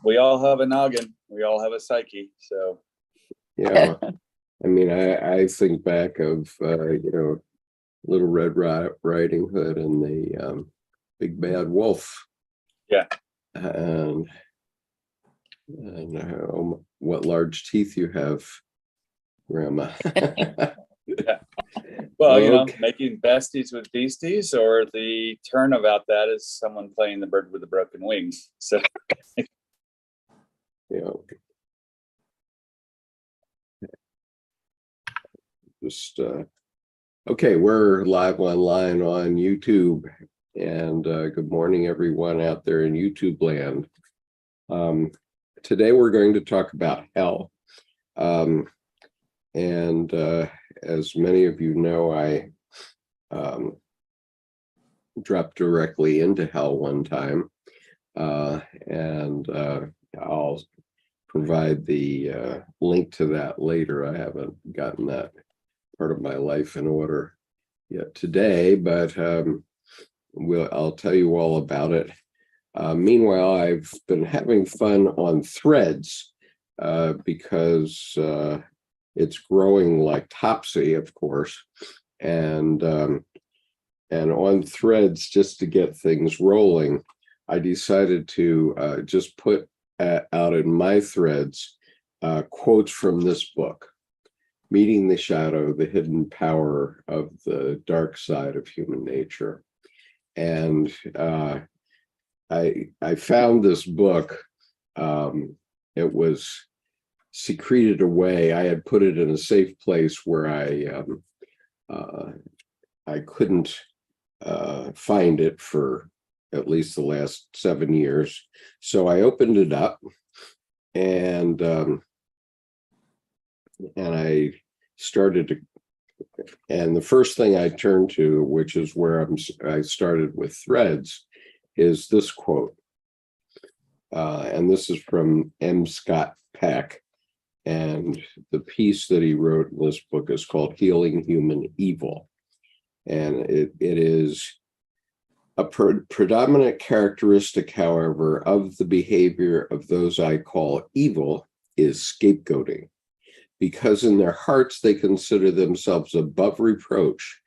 we all have a noggin. We all have a psyche. So yeah, I mean, I think back of Little Red Riding Hood and the Big Bad Wolf. Yeah. And what large teeth you have, Grandma. Yeah. Well, okay. Making besties with beasties, or the turn about that is someone playing the bird with the broken wings. So yeah. Just okay, we're live online on YouTube, and good morning everyone out there in YouTube land. Today we're going to talk about hell, and as many of you know, I dropped directly into hell one time, and I'll provide the link to that later. I haven't gotten that part of my life in order yet today, but I'll tell you all about it. Meanwhile, I've been having fun on Threads because it's growing like Topsy, of course, and on Threads, just to get things rolling, I decided to just put out in my threads quotes from this book, Meeting the Shadow, the Hidden Power of the Dark Side of Human Nature. And I found this book. It was secreted away. I had put it in a safe place where I couldn't find it for at least the last 7 years. So I opened it up, and I started to, and the first thing I turned to, which is where I started with Threads, is this quote. And this is from M. Scott Peck. And the piece that he wrote in this book is called Healing Human Evil. And it is a predominant characteristic, however, of the behavior of those I call evil is scapegoating. Because in their hearts they consider themselves above reproach,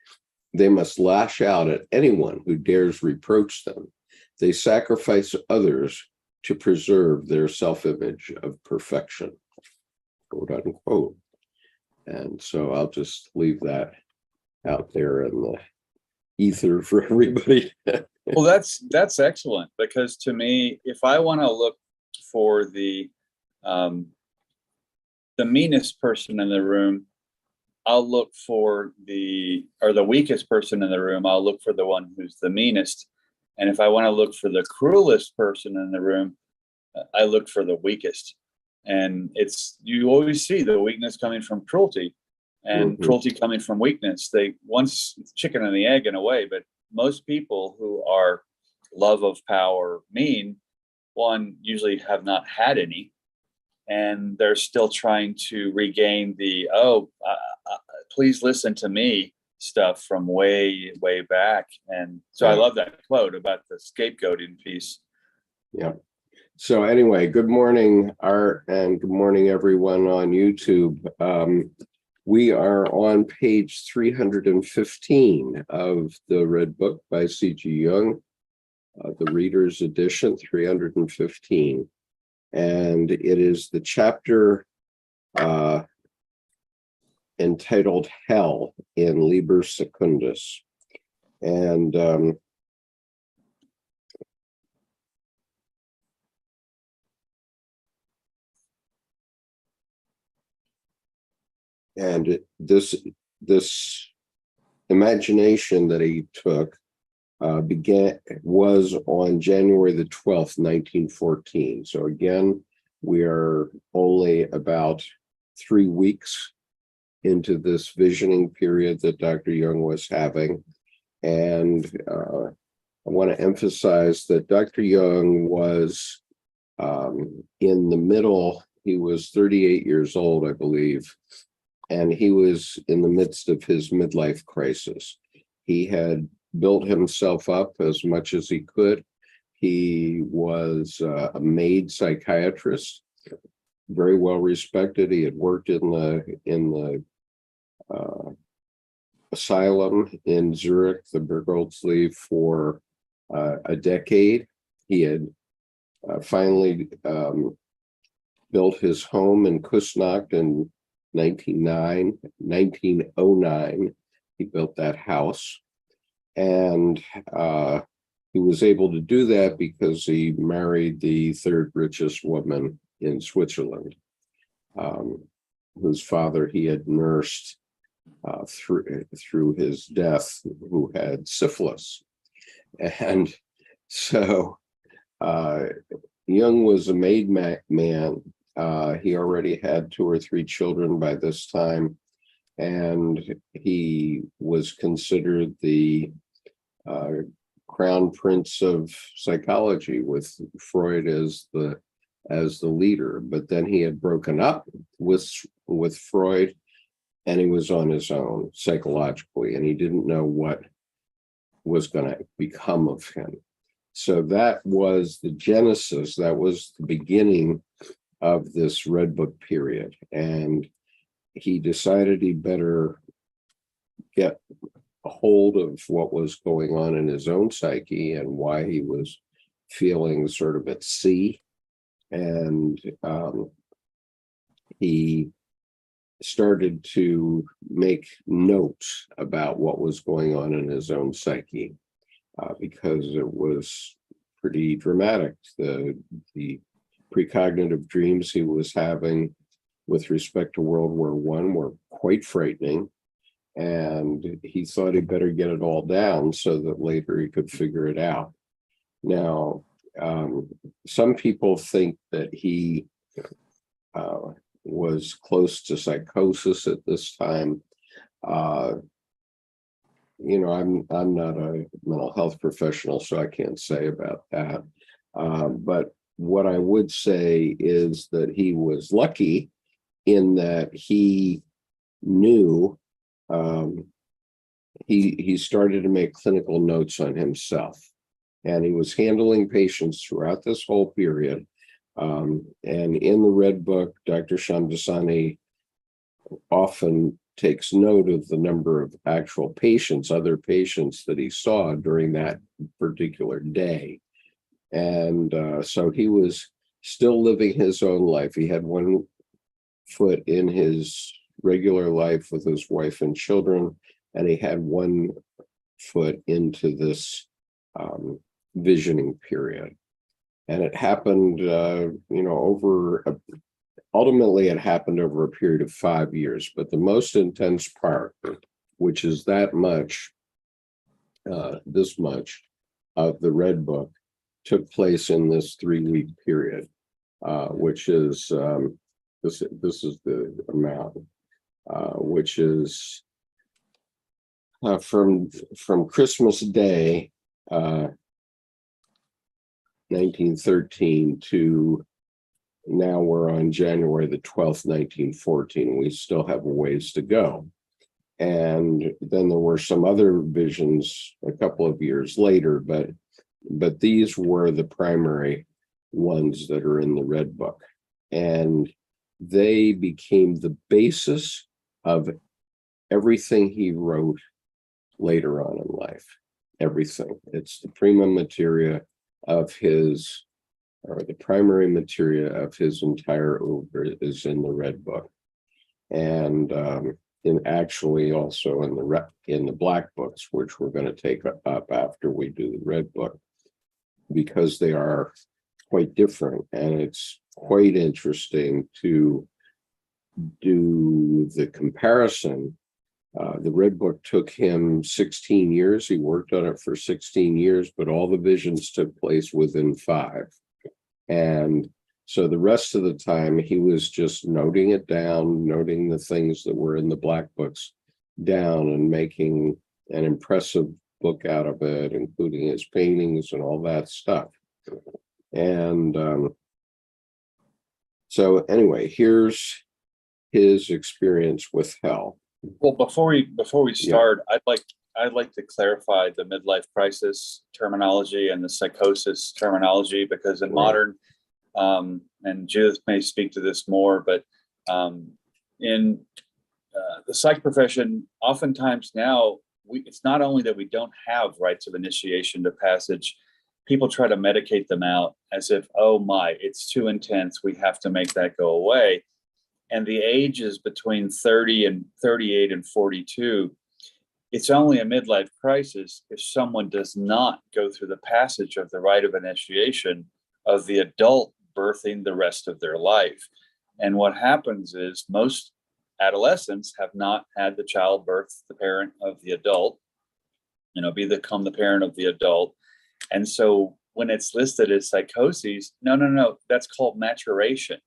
they must lash out at anyone who dares reproach them. They sacrifice others to preserve their self-image of perfection, quote unquote. And so I'll just leave that out there in the ether for everybody. Well, that's excellent, because to me, if I want to look for the meanest person in the room, I'll look for the weakest person in the room, I'll look for the one who's the meanest. And if I want to look for the cruelest person in the room, I look for the weakest. And you always see the weakness coming from cruelty, and cruelty coming from weakness. Once chicken and the egg in a way, but most people who are love of power, mean, one, usually have not had any, and they're still trying to regain the please listen to me stuff from way back. And so I love that quote about the scapegoating piece. Yeah. So anyway, good morning, Art, and good morning everyone on YouTube. We are on page 315 of the Red Book by C.G. Jung, the Reader's Edition 315. And it is the chapter entitled Hell in Liber Secundus. And this imagination that he took was on January the 12th, 1914. So again, we are only about 3 weeks into this visioning period that Dr. Jung was having. And I want to emphasize that Dr. Jung was in the middle. He was 38 years old, I believe, and he was in the midst of his midlife crisis. He had built himself up as much as he could. He was a maid psychiatrist, very well respected. He had worked in the asylum in Zurich, the Bergholzli, for a decade. He had finally built his home in Küsnacht in 1909. He built that house, and he was able to do that because he married the third richest woman in Switzerland, whose father he had nursed through his death, who had syphilis. And so Jung was a made man. He already had 2 or 3 children by this time, and he was considered the crown prince of psychology, with Freud as the leader. But then he had broken up with Freud, and he was on his own psychologically, and he didn't know what was going to become of him. So that was the genesis, that was the beginning of this Red Book period. And he decided he better get a hold of what was going on in his own psyche and why he was feeling sort of at sea. And he started to make notes about what was going on in his own psyche, because it was pretty dramatic. The precognitive dreams he was having with respect to World War I were quite frightening, and he thought he'd better get it all down so that later he could figure it out. Now, some people think that he was close to psychosis at this time. I'm not a mental health professional, so I can't say about that. But what I would say is that he was lucky in that he knew, he started to make clinical notes on himself, and he was handling patients throughout this whole period. And in the Red Book, Dr. Shamdasani often takes note of the number of actual patients, other patients that he saw during that particular day. And so he was still living his own life. He had one foot in his regular life with his wife and children, and he had one foot into this visioning period. And it happened, ultimately it happened over a period of 5 years. But the most intense part, which is that much, this much of the Red Book, took place in this 3-week period, which is, this is the amount, which is from Christmas Day, 1913 to now we're on January the 12th, 1914. We still have a ways to go. And then there were some other visions a couple of years later, but these were the primary ones that are in the Red Book. And they became the basis of everything he wrote later on in life. Everything. It's the prima materia of his, or the primary materia of his entire oeuvre is in the Red Book. And actually also in the Black Books, which we're going to take up after we do the Red Book, because they are quite different. And it's quite interesting to do the comparison. The Red Book took him 16 years. He worked on it for 16 years, but all the visions took place within 5. And so the rest of the time, he was just noting it down, noting the things that were in the Black Books down, and making an impressive book out of it, including his paintings and all that stuff. And so anyway, here's his experience with hell. Well, before we start, I'd like to clarify the midlife crisis terminology and the psychosis terminology, because in modern, and Judith may speak to this more, but in the psych profession, oftentimes now, it's not only that we don't have rites of initiation to passage, people try to medicate them out as if, oh my, it's too intense, we have to make that go away. And the ages between 30 and 38 and 42, it's only a midlife crisis if someone does not go through the passage of the rite of initiation of the adult birthing the rest of their life. And what happens is most adolescents have not had the child birth the parent of the adult, become the parent of the adult. And so when it's listed as psychoses, no, that's called maturation.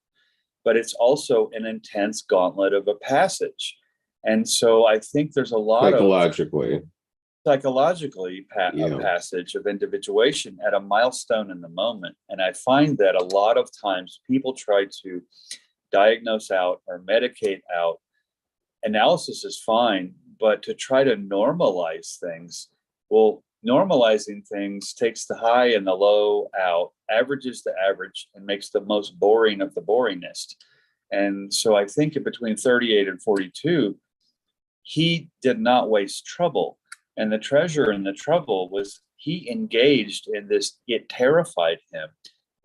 But it's also an intense gauntlet of a passage. And so I think there's a lot psychologically a passage of individuation at a milestone in the moment. And I find that a lot of times people try to diagnose out or medicate out. Analysis is fine, but to try to normalize things, well, normalizing things takes the high and the low out, averages the average, and makes the most boring of the boringest. And so I think between 38 and 42, he did not waste trouble. And the treasure in the trouble was he engaged in this, it terrified him,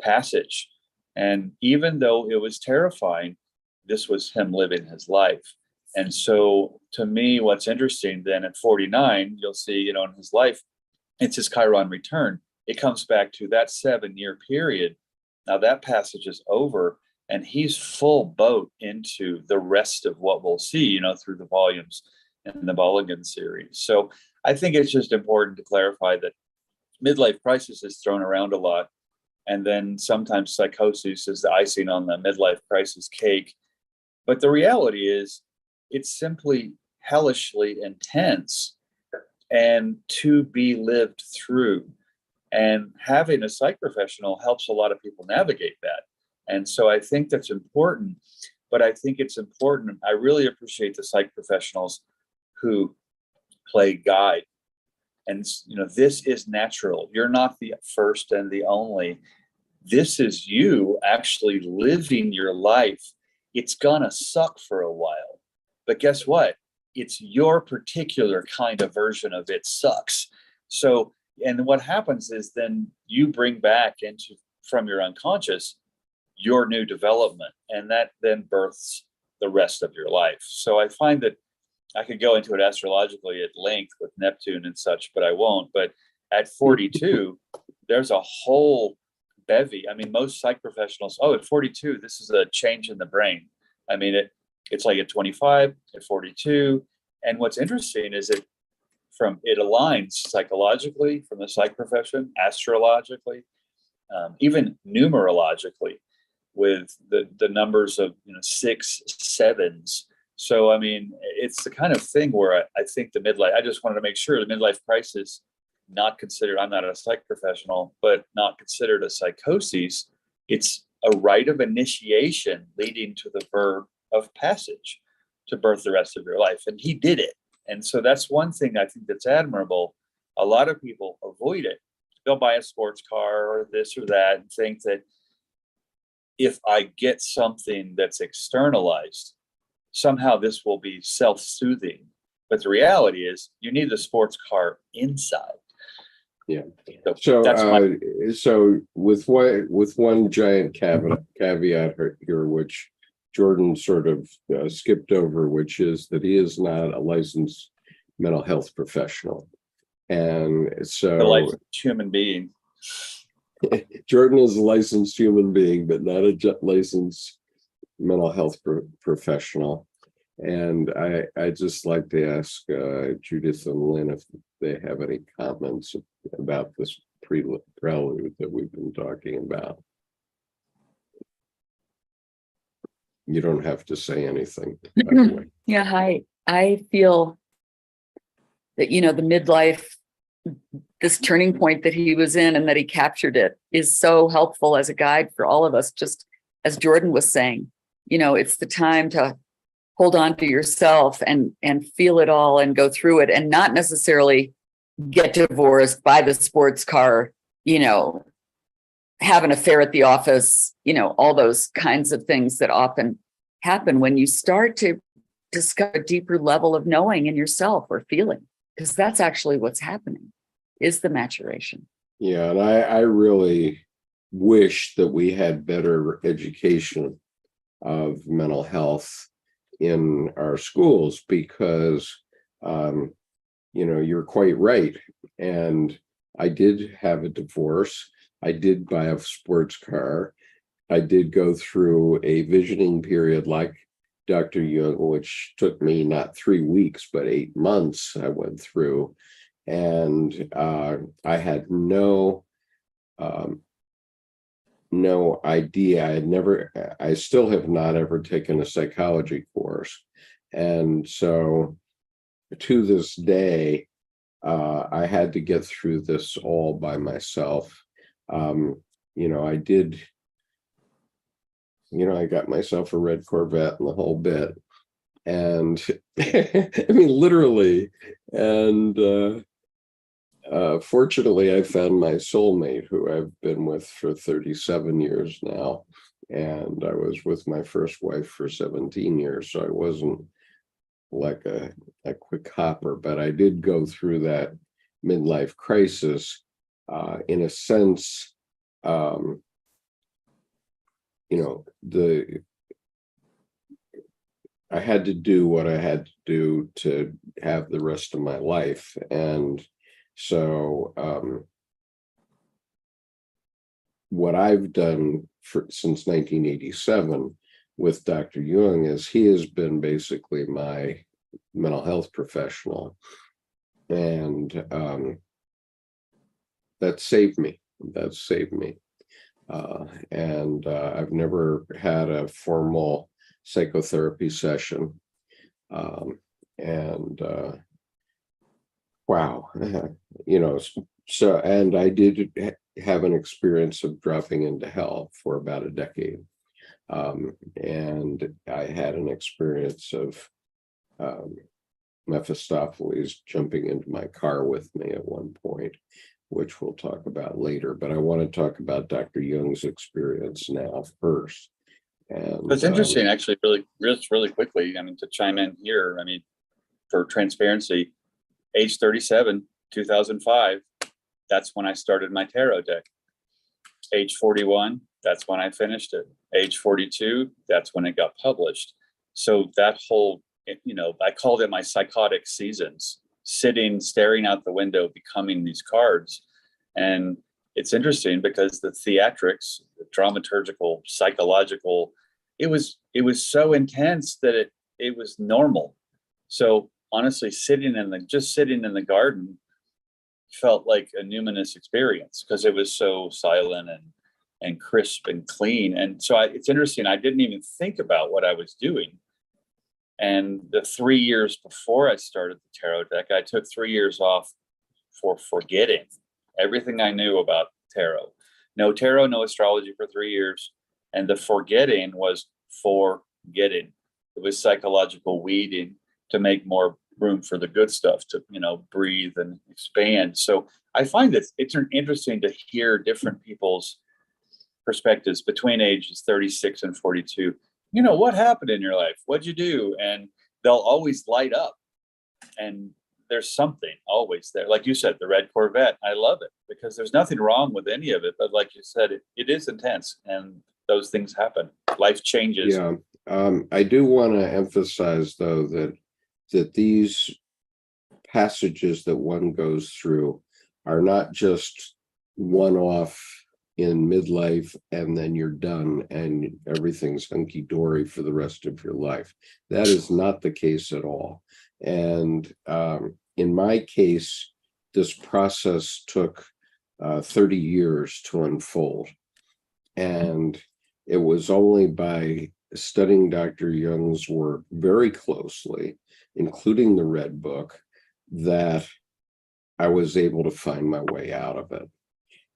passage. And even though it was terrifying, this was him living his life. And so to me, what's interesting then at 49, you'll see, in his life, it's his Chiron return. It comes back to that 7-year period. Now that passage is over and he's full boat into the rest of what we'll see, through the volumes in the Mulligan series. So I think it's just important to clarify that midlife crisis is thrown around a lot. And then sometimes psychosis is the icing on the midlife crisis cake. But the reality is it's simply hellishly intense and to be lived through. And having a psych professional helps a lot of people navigate that. And so I think that's important, but I think it's important. I really appreciate the psych professionals who play guide. And, this is natural. You're not the first and the only. This is you actually living your life. It's gonna suck for a while, but guess what? It's your particular kind of version of it sucks. So, and what happens is then you bring back from your unconscious, your new development, and that then births the rest of your life. So I find that I could go into it astrologically at length with Neptune and such, but I won't. But at 42, there's a whole bevy. I mean, most psych professionals, at 42, this is a change in the brain. I mean, it's like at 25, at 42. And what's interesting is it aligns psychologically from the psych profession, astrologically, even numerologically with the numbers of 6, 7s. So, I mean, it's the kind of thing where I think I just wanted to make sure the midlife crisis, not considered, I'm not a psych professional, but not considered a psychosis. It's a rite of initiation leading to the verb of passage to birth the rest of your life. And he did it. And so that's one thing I think that's admirable. A lot of people avoid it. They'll buy a sports car or this or that and think that if I get something that's externalized, somehow this will be self-soothing. But the reality is you need the sports car inside. Yeah. So so with one giant caveat here, which Jordan sort of skipped over, which is that he is not a licensed mental health professional. And so a licensed human being. Jordan is a licensed human being, but not a licensed mental health professional. And I just like to ask Judith and Lynn if they have any comments about this prelude that we've been talking about. You don't have to say anything, by the way. Yeah, hi. I feel that, the midlife, this turning point that he was in and that he captured it is so helpful as a guide for all of us. Just as Jordan was saying, it's the time to hold on to yourself and feel it all and go through it, and not necessarily get divorced, buy the sports car, have an affair at the office, all those kinds of things that often happen when you start to discover a deeper level of knowing in yourself or feeling, because that's actually what's happening, is the maturation. Yeah, and I really wish that we had better education of mental health in our schools, because you're quite right. And I did have a divorce. I did buy a sports car. I did go through a visioning period like Dr. Jung, which took me not 3 weeks, but 8 months I went through. And I had no idea. I still have not ever taken a psychology course. And so to this day, I had to get through this all by myself. I did, I got myself a red Corvette and the whole bit. And I mean, literally. And fortunately, I found my soulmate, who I've been with for 37 years now. And I was with my first wife for 17 years. So I wasn't like a quick hopper, but I did go through that midlife crisis. In a sense, I had to do what I had to do to have the rest of my life. And so what I've done since 1987 with Dr. Jung is he has been basically my mental health professional. And that saved me. And I've never had a formal psychotherapy session. Wow. So, and I did have an experience of dropping into hell for about a decade. And I had an experience of Mephistopheles jumping into my car with me at one point, which we'll talk about later. But I want to talk about Dr. Jung's experience now first. And it's interesting, actually, really quickly. I mean, to chime in here, for transparency, age 37, 2005, that's when I started my tarot deck. Age 41, that's when I finished it. Age 42, that's when it got published. So that whole, I called it my psychotic seasons, sitting, staring out the window, becoming these cards. And it's interesting because the theatrics, the dramaturgical, psychological, it was so intense that it was normal. So honestly, sitting in the garden felt like a numinous experience because it was so silent and crisp and clean. And so it's interesting. I didn't even think about what I was doing. And the 3 years before I started the tarot deck, I took 3 years off for forgetting everything I knew about tarot. No tarot, no astrology for 3 years. And the forgetting was forgetting. It was psychological weeding to make more room for the good stuff to, breathe and expand. So I find that it's interesting to hear different people's perspectives between ages 36 and 42. What happened in your life? What'd you do? And they'll always light up. And there's something always there. Like you said, the red Corvette, I love it because there's nothing wrong with any of it. But like you said, it is intense and those things happen. Life changes. Yeah. I do want to emphasize, though, that these passages that one goes through are not just one-off in midlife and then you're done and everything's hunky-dory for the rest of your life. That is not the case at all. And in my case, this process took 30 years to unfold. And it was only by studying Dr. Jung's work very closely, including the Red Book, that I was able to find my way out of it.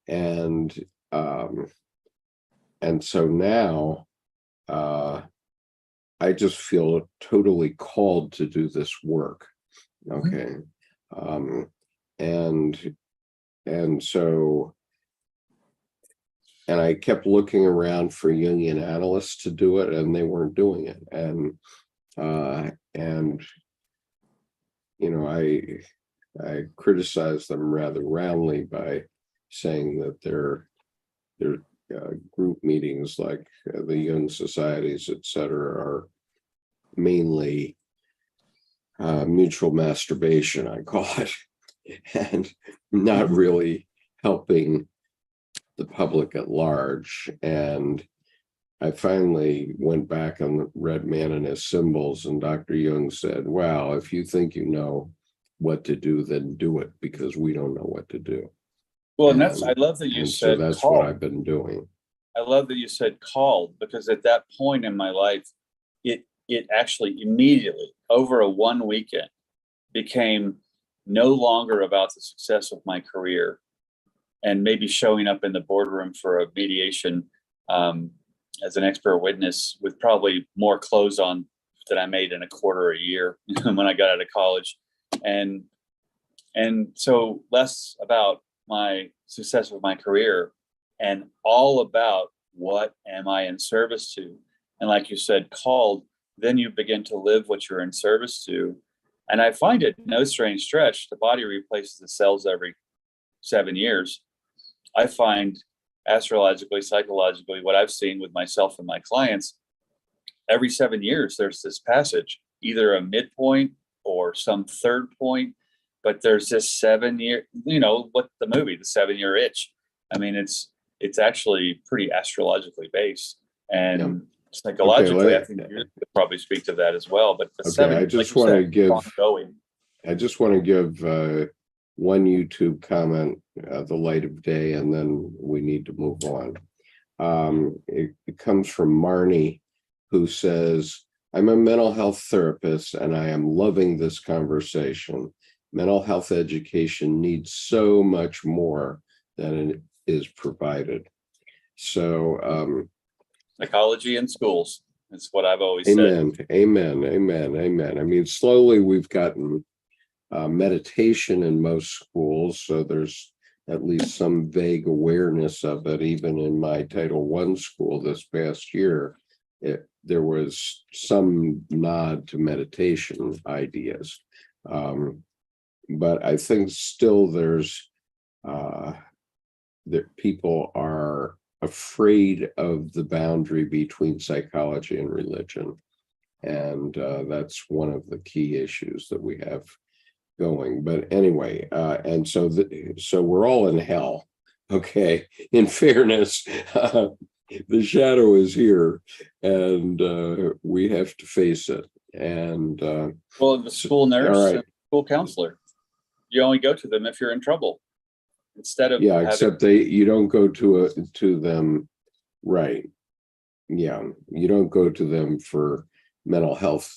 And so now I I just feel totally called to do this work. Okay. And so, and I kept looking around for Jungian analysts to do it, and they weren't doing it. And you know, I criticized them rather roundly by saying that their group meetings, like the Jung societies, et cetera, are mainly mutual masturbation, I call it, and not really helping the public at large. And I finally went back and read Man and His Symbols, and Dr. Jung said, wow, if you think you know what to do, then do it, because we don't know what to do. Well, and I love that you said so that's called. what I've been doing. I love that you said called, because at that point in my life, it actually immediately, over a one weekend, became no longer about the success of my career and maybe showing up in the boardroom for a mediation as an expert witness with probably more clothes on than I made in a quarter a year when I got out of college. And so less about my success of my career and all about what am I in service to? And like you said, called, then you begin to live what you're in service to. And I find it no strange stretch. The body replaces the cells every 7 years. I find astrologically, psychologically, what I've seen with myself and my clients, every 7 years, there's this passage, either a midpoint or some third point, but there's this 7 year, what the movie, the 7-year itch. I mean, it's actually pretty astrologically based, and psychologically, I think you could probably speak to that as well. But the 7, I just want to give one YouTube comment, the light of day, and then we need to move on. It comes from Marnie, who says, I'm a mental health therapist and I am loving this conversation. Mental health education needs so much more than it is provided. So psychology in schools, that's what I've always said. said. Amen. I mean, slowly we've gotten meditation in most schools, so there's at least some vague awareness of it. Even in my Title I school this past year, there was some nod to meditation ideas. But I think still there's that people are afraid of the boundary between psychology and religion. And that's one of the key issues that we have going. But anyway, and so we're all in hell. Okay, in fairness, the shadow is here, and we have to face it. And well, the school nurse, and school counselor, you only go to them if you're in trouble, instead of except you don't go to them, right? Yeah, you don't go to them for mental health.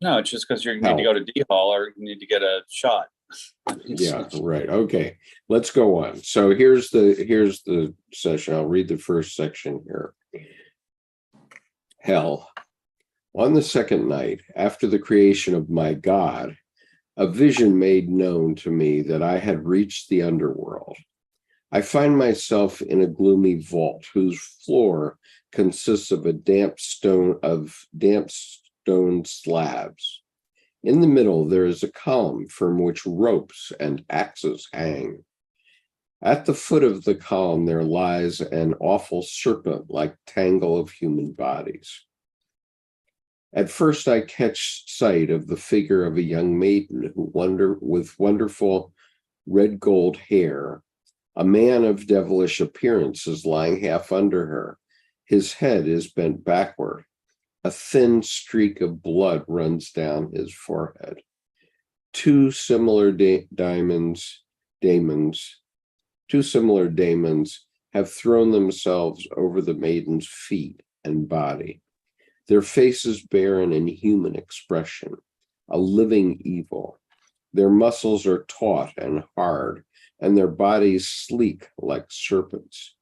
No, it's just because you need to go to D-Hall or you need to get a shot. Yeah, right. Okay, let's go on. So here's the session. I'll read the first section here. Hell. On the second night, after the creation of my God, a vision made known to me that I had reached the underworld. I find myself in a gloomy vault whose floor consists of damp stone slabs. In the middle, there is a column from which ropes and axes hang. At the foot of the column, there lies an awful serpent-like tangle of human bodies. At first, I catch sight of the figure of a young maiden with wonderful red gold hair. A man of devilish appearance is lying half under her. His head is bent backward. A thin streak of blood runs down his forehead. Two similar daemons have thrown themselves over the maiden's feet and body. Their faces bear an inhuman expression, a living evil. Their muscles are taut and hard, and their bodies sleek like serpents.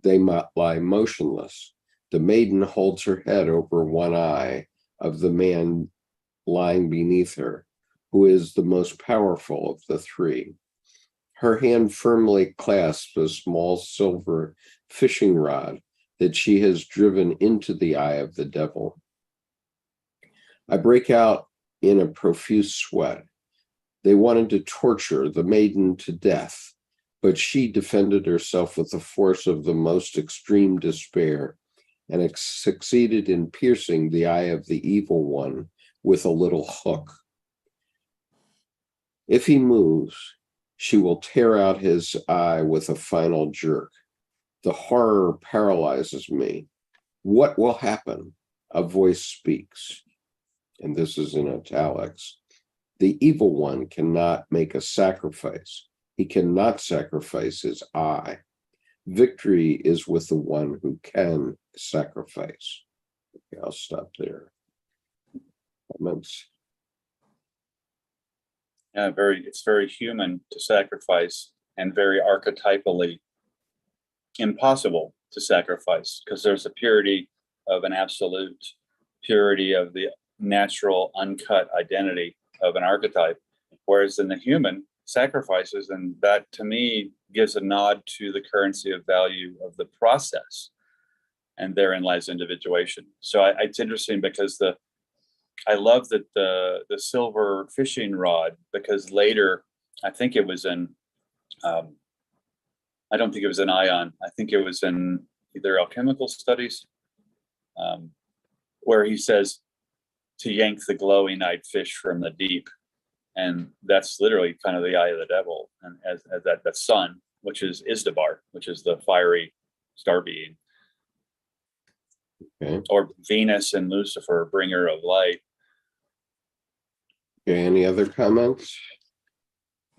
They lie motionless, The maiden holds her head over one eye of the man lying beneath her, who is the most powerful of the three. Her hand firmly clasps a small silver fishing rod that she has driven into the eye of the devil. I break out in a profuse sweat. They wanted to torture the maiden to death, but she defended herself with the force of the most extreme despair and succeeded in piercing the eye of the evil one with a little hook. If he moves, she will tear out his eye with a final jerk. The horror paralyzes me. What will happen? A voice speaks, and this is in italics. The evil one cannot make a sacrifice. He cannot sacrifice his eye. Victory is with the one who can sacrifice. Okay, I'll stop there. Comments? Yeah, it's very human to sacrifice and very archetypally impossible to sacrifice, because there's a purity of an absolute, purity of the natural uncut identity of an archetype, whereas in the human, sacrifices, and that to me gives a nod to the currency of value of the process, and therein lies individuation. So it's interesting because I love that the silver fishing rod, because later, I think it was in, I don't think it was in Ion. I think it was in either alchemical studies, where he says to yank the glowing-eyed fish from the deep. And that's literally kind of the eye of the devil, and as that sun, which is Izdabar, which is the fiery star being. Okay. Or Venus and Lucifer, bringer of light. Okay, any other comments?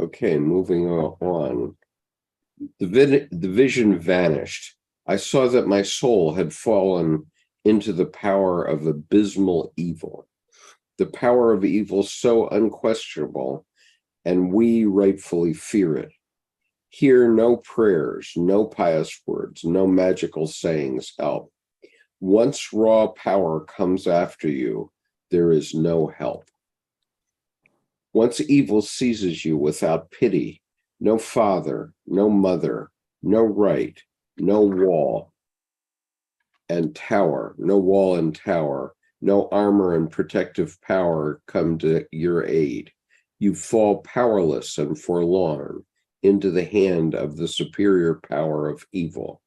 Okay, moving on. The vision vanished. I saw that my soul had fallen into the power of abysmal evil. The power of evil so unquestionable, and we rightfully fear it. Here, no prayers, no pious words, no magical sayings help. Once raw power comes after you, there is no help. Once evil seizes you without pity, no father, no mother, no right, no wall and tower, no armor and protective power come to your aid. You fall powerless and forlorn into the hand of the superior power of evil.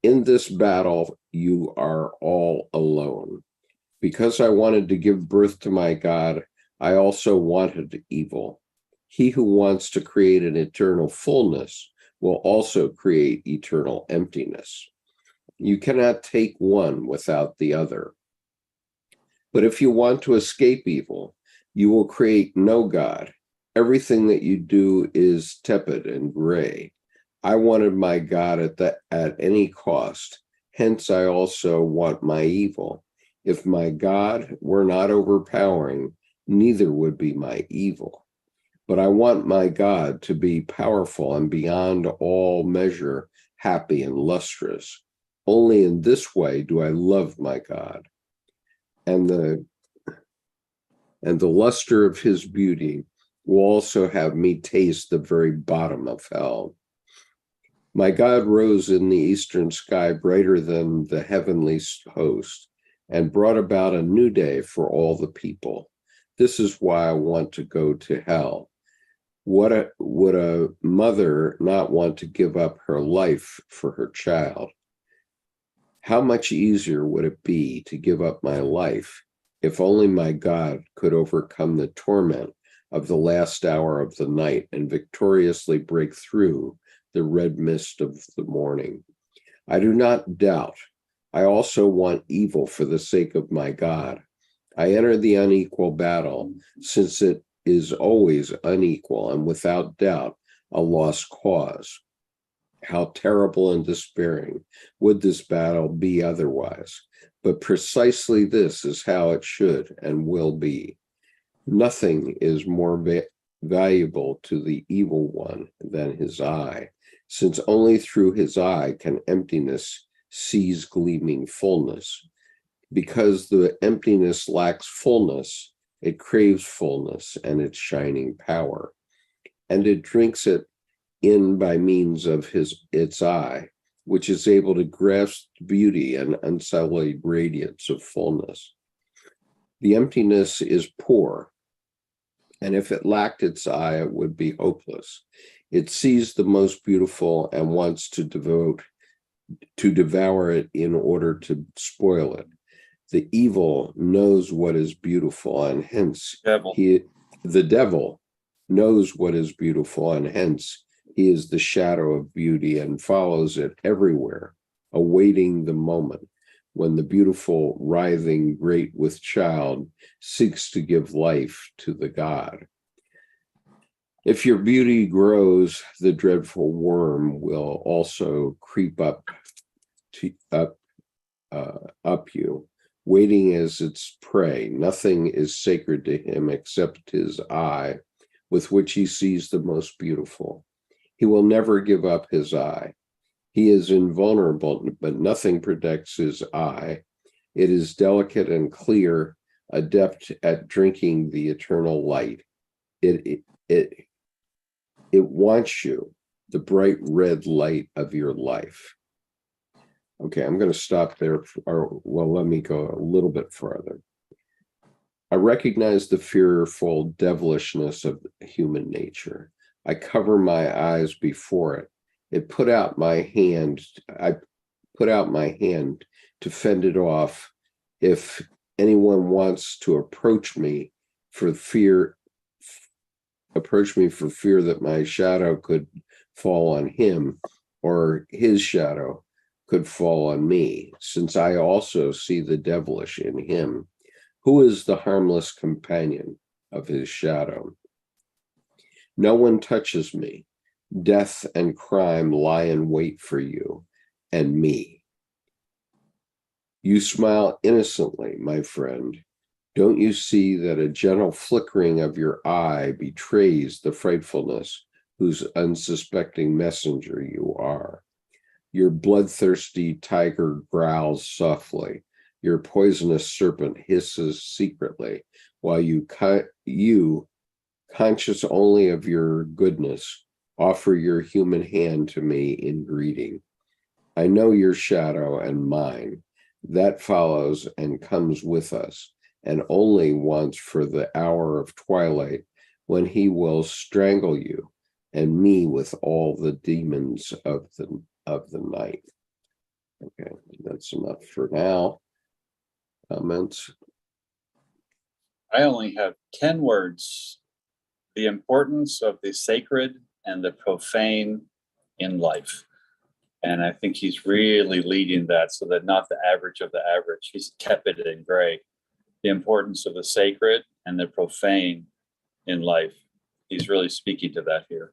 In this battle, you are all alone. Because I wanted to give birth to my God, I also wanted evil. He who wants to create an eternal fullness will also create eternal emptiness. You cannot take one without the other. But if you want to escape evil, you will create no God. Everything that you do is tepid and gray. I wanted my God at any cost. Hence, I also want my evil. If my God were not overpowering, neither would be my evil. But I want my God to be powerful and beyond all measure happy and lustrous. Only in this way do I love my God. And the luster of his beauty will also have me taste the very bottom of hell. My God rose in the eastern sky brighter than the heavenly host and brought about a new day for all the people. This is why I want to go to hell. Would a mother not want to give up her life for her child? How much easier would it be to give up my life if only my God could overcome the torment of the last hour of the night and victoriously break through the red mist of the morning? I do not doubt. I also want evil for the sake of my God. I enter the unequal battle, since it is always unequal and without doubt a lost cause. How terrible and despairing would this battle be otherwise? But precisely this is how it should and will be. Nothing is more valuable to the evil one than his eye, since only through his eye can emptiness sees gleaming fullness. Because the emptiness lacks fullness, it craves fullness and its shining power, and it drinks it in by means of its eye, which is able to grasp beauty and unsullied radiance of fullness. The emptiness is poor, and if it lacked its eye, it would be hopeless. It sees the most beautiful and wants to devour it in order to spoil it. The evil knows what is beautiful, and hence the devil knows what is beautiful, and hence he is the shadow of beauty and follows it everywhere, awaiting the moment when the beautiful, writhing great with child seeks to give life to the god. If your beauty grows, the dreadful worm will also creep up you, waiting as its prey. Nothing is sacred to him except his eye, with which he sees the most beautiful. He will never give up his eye. He is invulnerable, but nothing protects his eye. It is delicate and clear, adept at drinking the eternal light. It wants you, the bright red light of your life. Okay, I'm going to stop there. Let me go a little bit further. I recognize the fearful devilishness of human nature. I cover my eyes before it. I put out my hand to fend it off if anyone wants to approach me for fear that my shadow could fall on him or his shadow could fall on me, since I also see the devilish in him, who is the harmless companion of his shadow. No one touches me. Death and crime lie in wait for you and me. You smile innocently, my friend. Don't you see that a gentle flickering of your eye betrays the frightfulness whose unsuspecting messenger you are? Your bloodthirsty tiger growls softly. Your poisonous serpent hisses secretly, while you, conscious only of your goodness, offer your human hand to me in greeting. I know your shadow and mine. That follows and comes with us, and only wants for the hour of twilight when he will strangle you and me with all the demons of the night. Okay, that's enough for now. Comments? I only have 10 words. The importance of the sacred and the profane in life. And I think he's really leading that so that not the average of the average. He's kept it in gray. The importance of the sacred and the profane in life. He's really speaking to that here.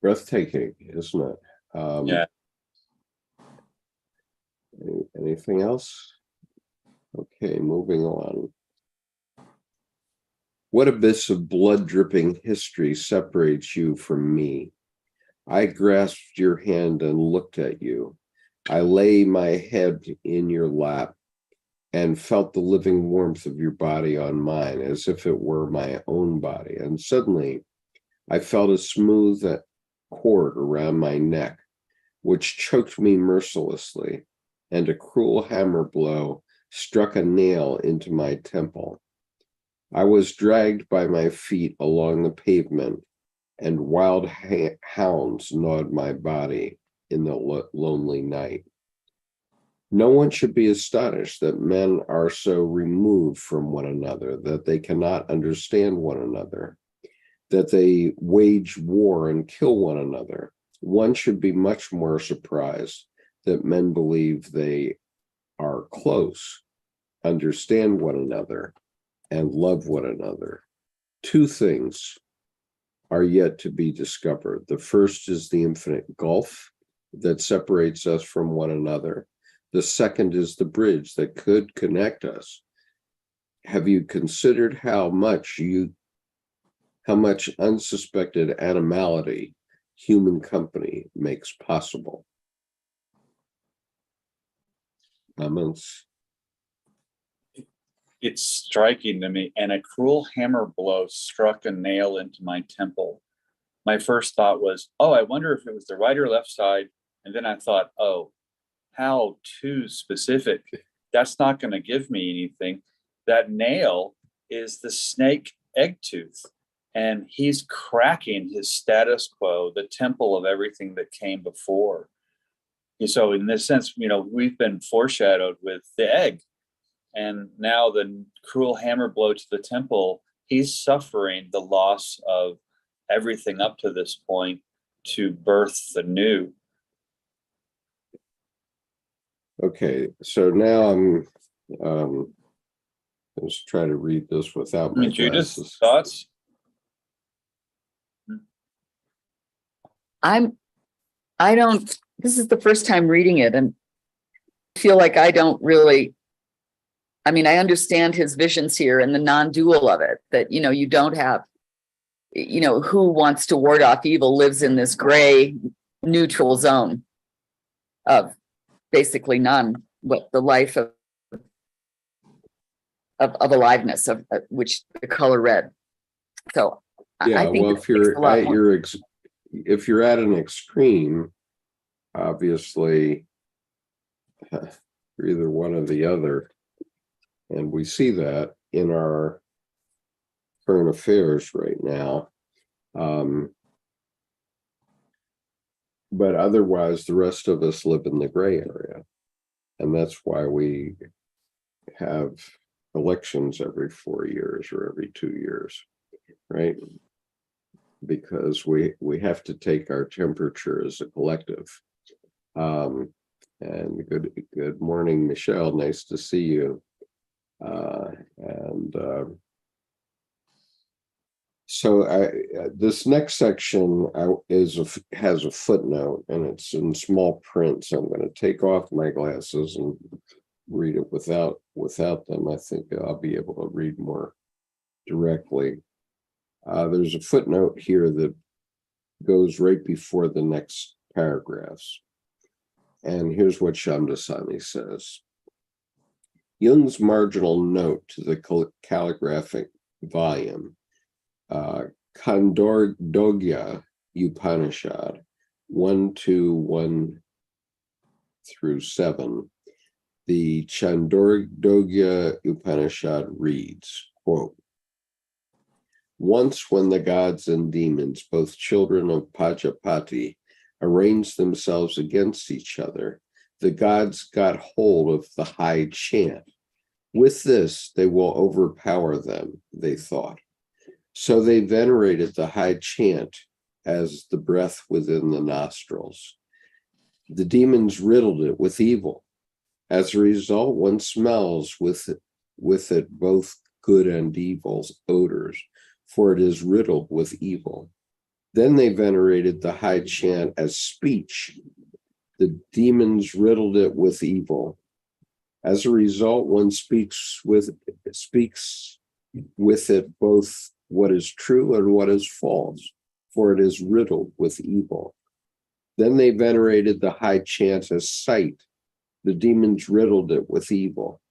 Breathtaking, isn't it? Yeah. Anything else? Okay, moving on. What abyss of blood-dripping history separates you from me? I grasped your hand and looked at you. I lay my head in your lap and felt the living warmth of your body on mine as if it were my own body. And suddenly I felt a smooth cord around my neck, which choked me mercilessly, and a cruel hammer blow struck a nail into my temple. I was dragged by my feet along the pavement, and wild hounds gnawed my body in the lonely night. No one should be astonished that men are so removed from one another that they cannot understand one another, that they wage war and kill one another. One should be much more surprised that men believe they are close, understand one another, and love one another. Two things are yet to be discovered. The first is the infinite gulf that separates us from one another. The second is the bridge that could connect us. Have you considered how much you how much unsuspected animality human company makes possible. Comments? It's striking to me. And a cruel hammer blow struck a nail into my temple. My first thought was, oh, I wonder if it was the right or left side. And then I thought, oh, how too specific. That's not going to give me anything. That nail is the snake egg tooth. And he's cracking his status quo, the temple of everything that came before. And so in this sense, we've been foreshadowed with the egg. And now the cruel hammer blow to the temple, he's suffering the loss of everything up to this point to birth the new. Okay, so now let's try to read this without my Judith, glasses. thoughts? This is the first time reading it, and I feel like I don't really, I understand his visions here and the non-dual of it, that, you don't have, who wants to ward off evil lives in this gray neutral zone of basically what the life of aliveness, of which the color red. So Yeah, I think well, if you're at an extreme, obviously you're either one or the other, and we see that in our current affairs right now. But otherwise, the rest of us live in the gray area, and that's why we have elections every 4 years or every 2 years, right? Because we have to take our temperature as a collective. And good morning, Michelle. Nice to see you. So this next section has a footnote, and it's in small print. So I'm going to take off my glasses and read it without them. I think I'll be able to read more directly. There's a footnote here that goes right before the next paragraphs. And here's what Shamdasani says. Jung's marginal note to the calligraphic volume, Khandogya Upanishad 1:1 through 7. The Chandogya Upanishad reads, quote, once when the gods and demons, both children of Pajapati, arranged themselves against each other, the gods got hold of the high chant. With this, they will overpower them, they thought. So they venerated the high chant as the breath within the nostrils. The demons riddled it with evil. As a result, one smells with it both good and evil's odors, for it is riddled with evil. Then they venerated the high chant as speech. The demons riddled it with evil. As a result, one speaks with it both what is true and what is false, for it is riddled with evil. Then they venerated the high chant as sight. The demons riddled it with evil.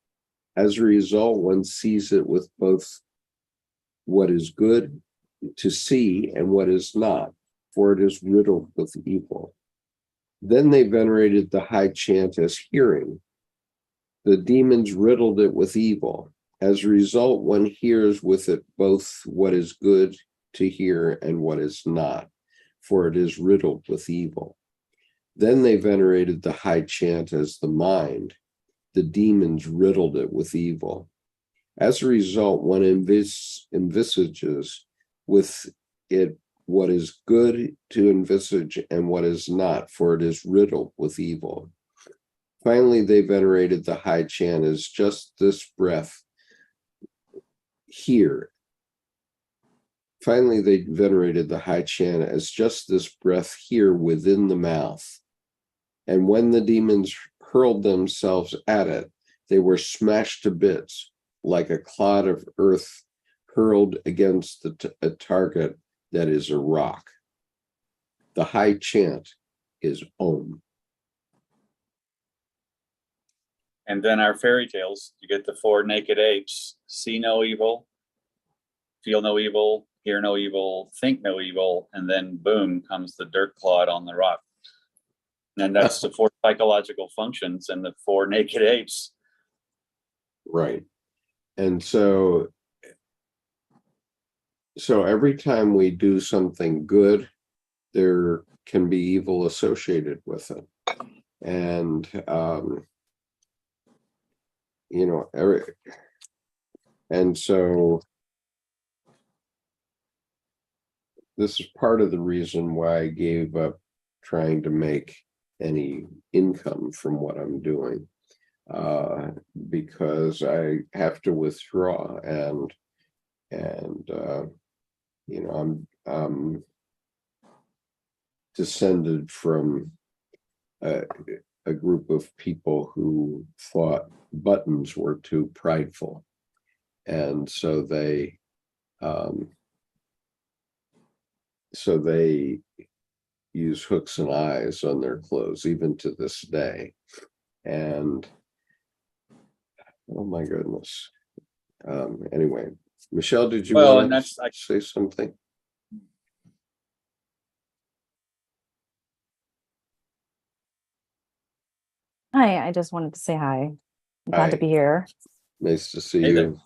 As a result, one sees it with both what is good to see and what is not, for it is riddled with evil. Then they venerated the high chant as hearing. The demons riddled it with evil. As a result, one hears with it both what is good to hear and what is not, for it is riddled with evil. Then they venerated the high chant as the mind. The demons riddled it with evil. As a result, one envisages with it what is good to envisage and what is not, for it is riddled with evil. Finally, they venerated the high chant as just this breath here. Finally, they venerated the high chant as just this breath here within the mouth. And when the demons hurled themselves at it, they were smashed to bits like a clod of earth hurled against a target that is a rock. The high chant is Om. And then our fairy tales, you get the 4 naked apes: see no evil, feel no evil, hear no evil, think no evil, and then boom comes the dirt clod on the rock. And that's the 4 psychological functions and the 4 naked apes. Right. And so every time we do something good, there can be evil associated with it. And, and so this is part of the reason why I gave up trying to make any income from what I'm doing, because I have to withdraw, and I'm descended from a group of people who thought buttons were too prideful, and so they use hooks and eyes on their clothes even to this day. And oh my goodness. Anyway, Michelle, did you want to say something? Hi, I just wanted to say hi. I'm glad to be here. Nice to see you.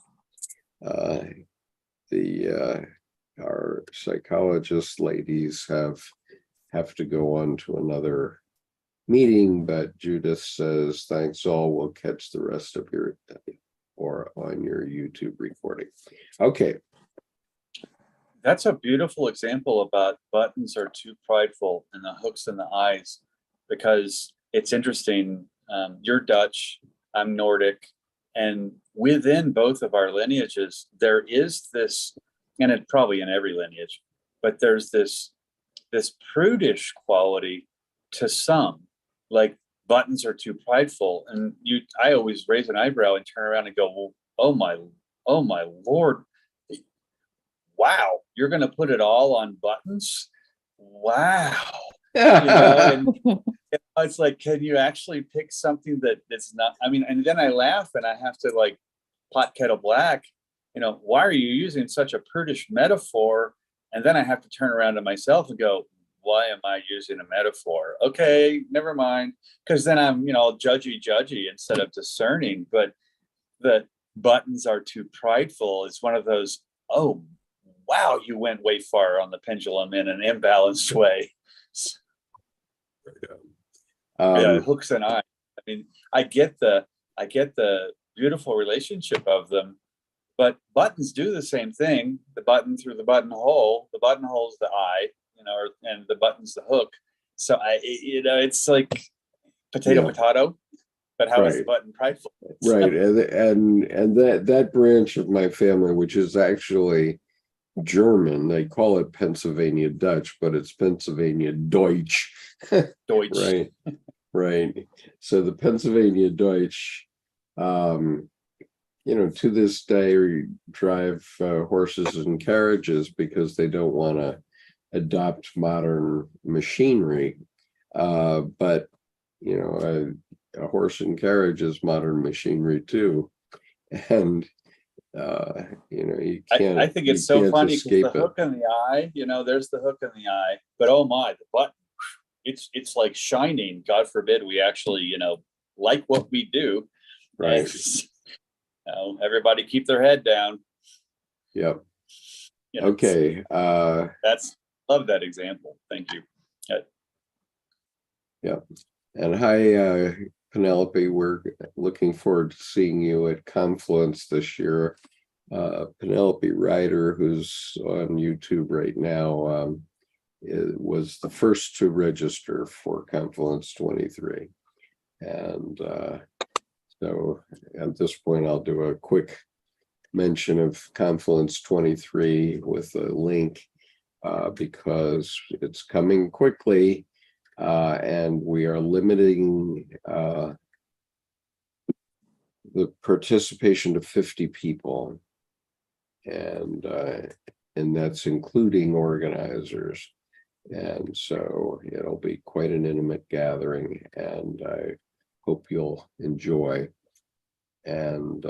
Our psychologist ladies have to go on to another meeting, but Judith says, thanks all, we'll catch the rest of your or on your YouTube recording. Okay. That's a beautiful example about buttons are too prideful and the hooks in the eyes, because it's interesting. You're Dutch, I'm Nordic, and within both of our lineages, there is this, and it probably in every lineage, but there's this prudish quality to some, like buttons are too prideful. And I always raise an eyebrow and turn around and go, well, oh my Lord, wow, you're going to put it all on buttons? Wow. And it's like, can you actually pick something that's not, and then I laugh and I have to like pot kettle black, why are you using such a prudish metaphor? And then I have to turn around to myself and go, why am I using a metaphor? Okay, never mind. Because then I'm, judgy instead of discerning. But the buttons are too prideful. It's one of those, oh, wow, you went way far on the pendulum in an imbalanced way. Hooks and eyes. I get the beautiful relationship of them, but buttons do the same thing. The button through the buttonhole. The buttonhole's the eye, and the button's the hook. So it's like potato, but how is the button prideful? Right, and that branch of my family, which is actually German, they call it Pennsylvania Dutch, but it's Pennsylvania Deutsch. Deutsch. Right. So the Pennsylvania Deutsch, to this day, we drive horses and carriages because they don't want to adopt modern machinery. But a horse and carriage is modern machinery too, and you can't. I think it's so funny because the hook in the eye, there's the hook in the eye, but oh my, the button, it's like shining. God forbid we actually, like what we do. Right. Everybody keep their head down. Yep. Okay. Love that example. Thank you. Yeah. And hi, Penelope. We're looking forward to seeing you at Confluence this year. Penelope Ryder, who's on YouTube right now, was the first to register for Confluence 23. And so at this point, I'll do a quick mention of Confluence 23 with a link because it's coming quickly. And we are limiting the participation to 50 people. and that's including organizers. And so it'll be quite an intimate gathering, and I hope you'll enjoy. And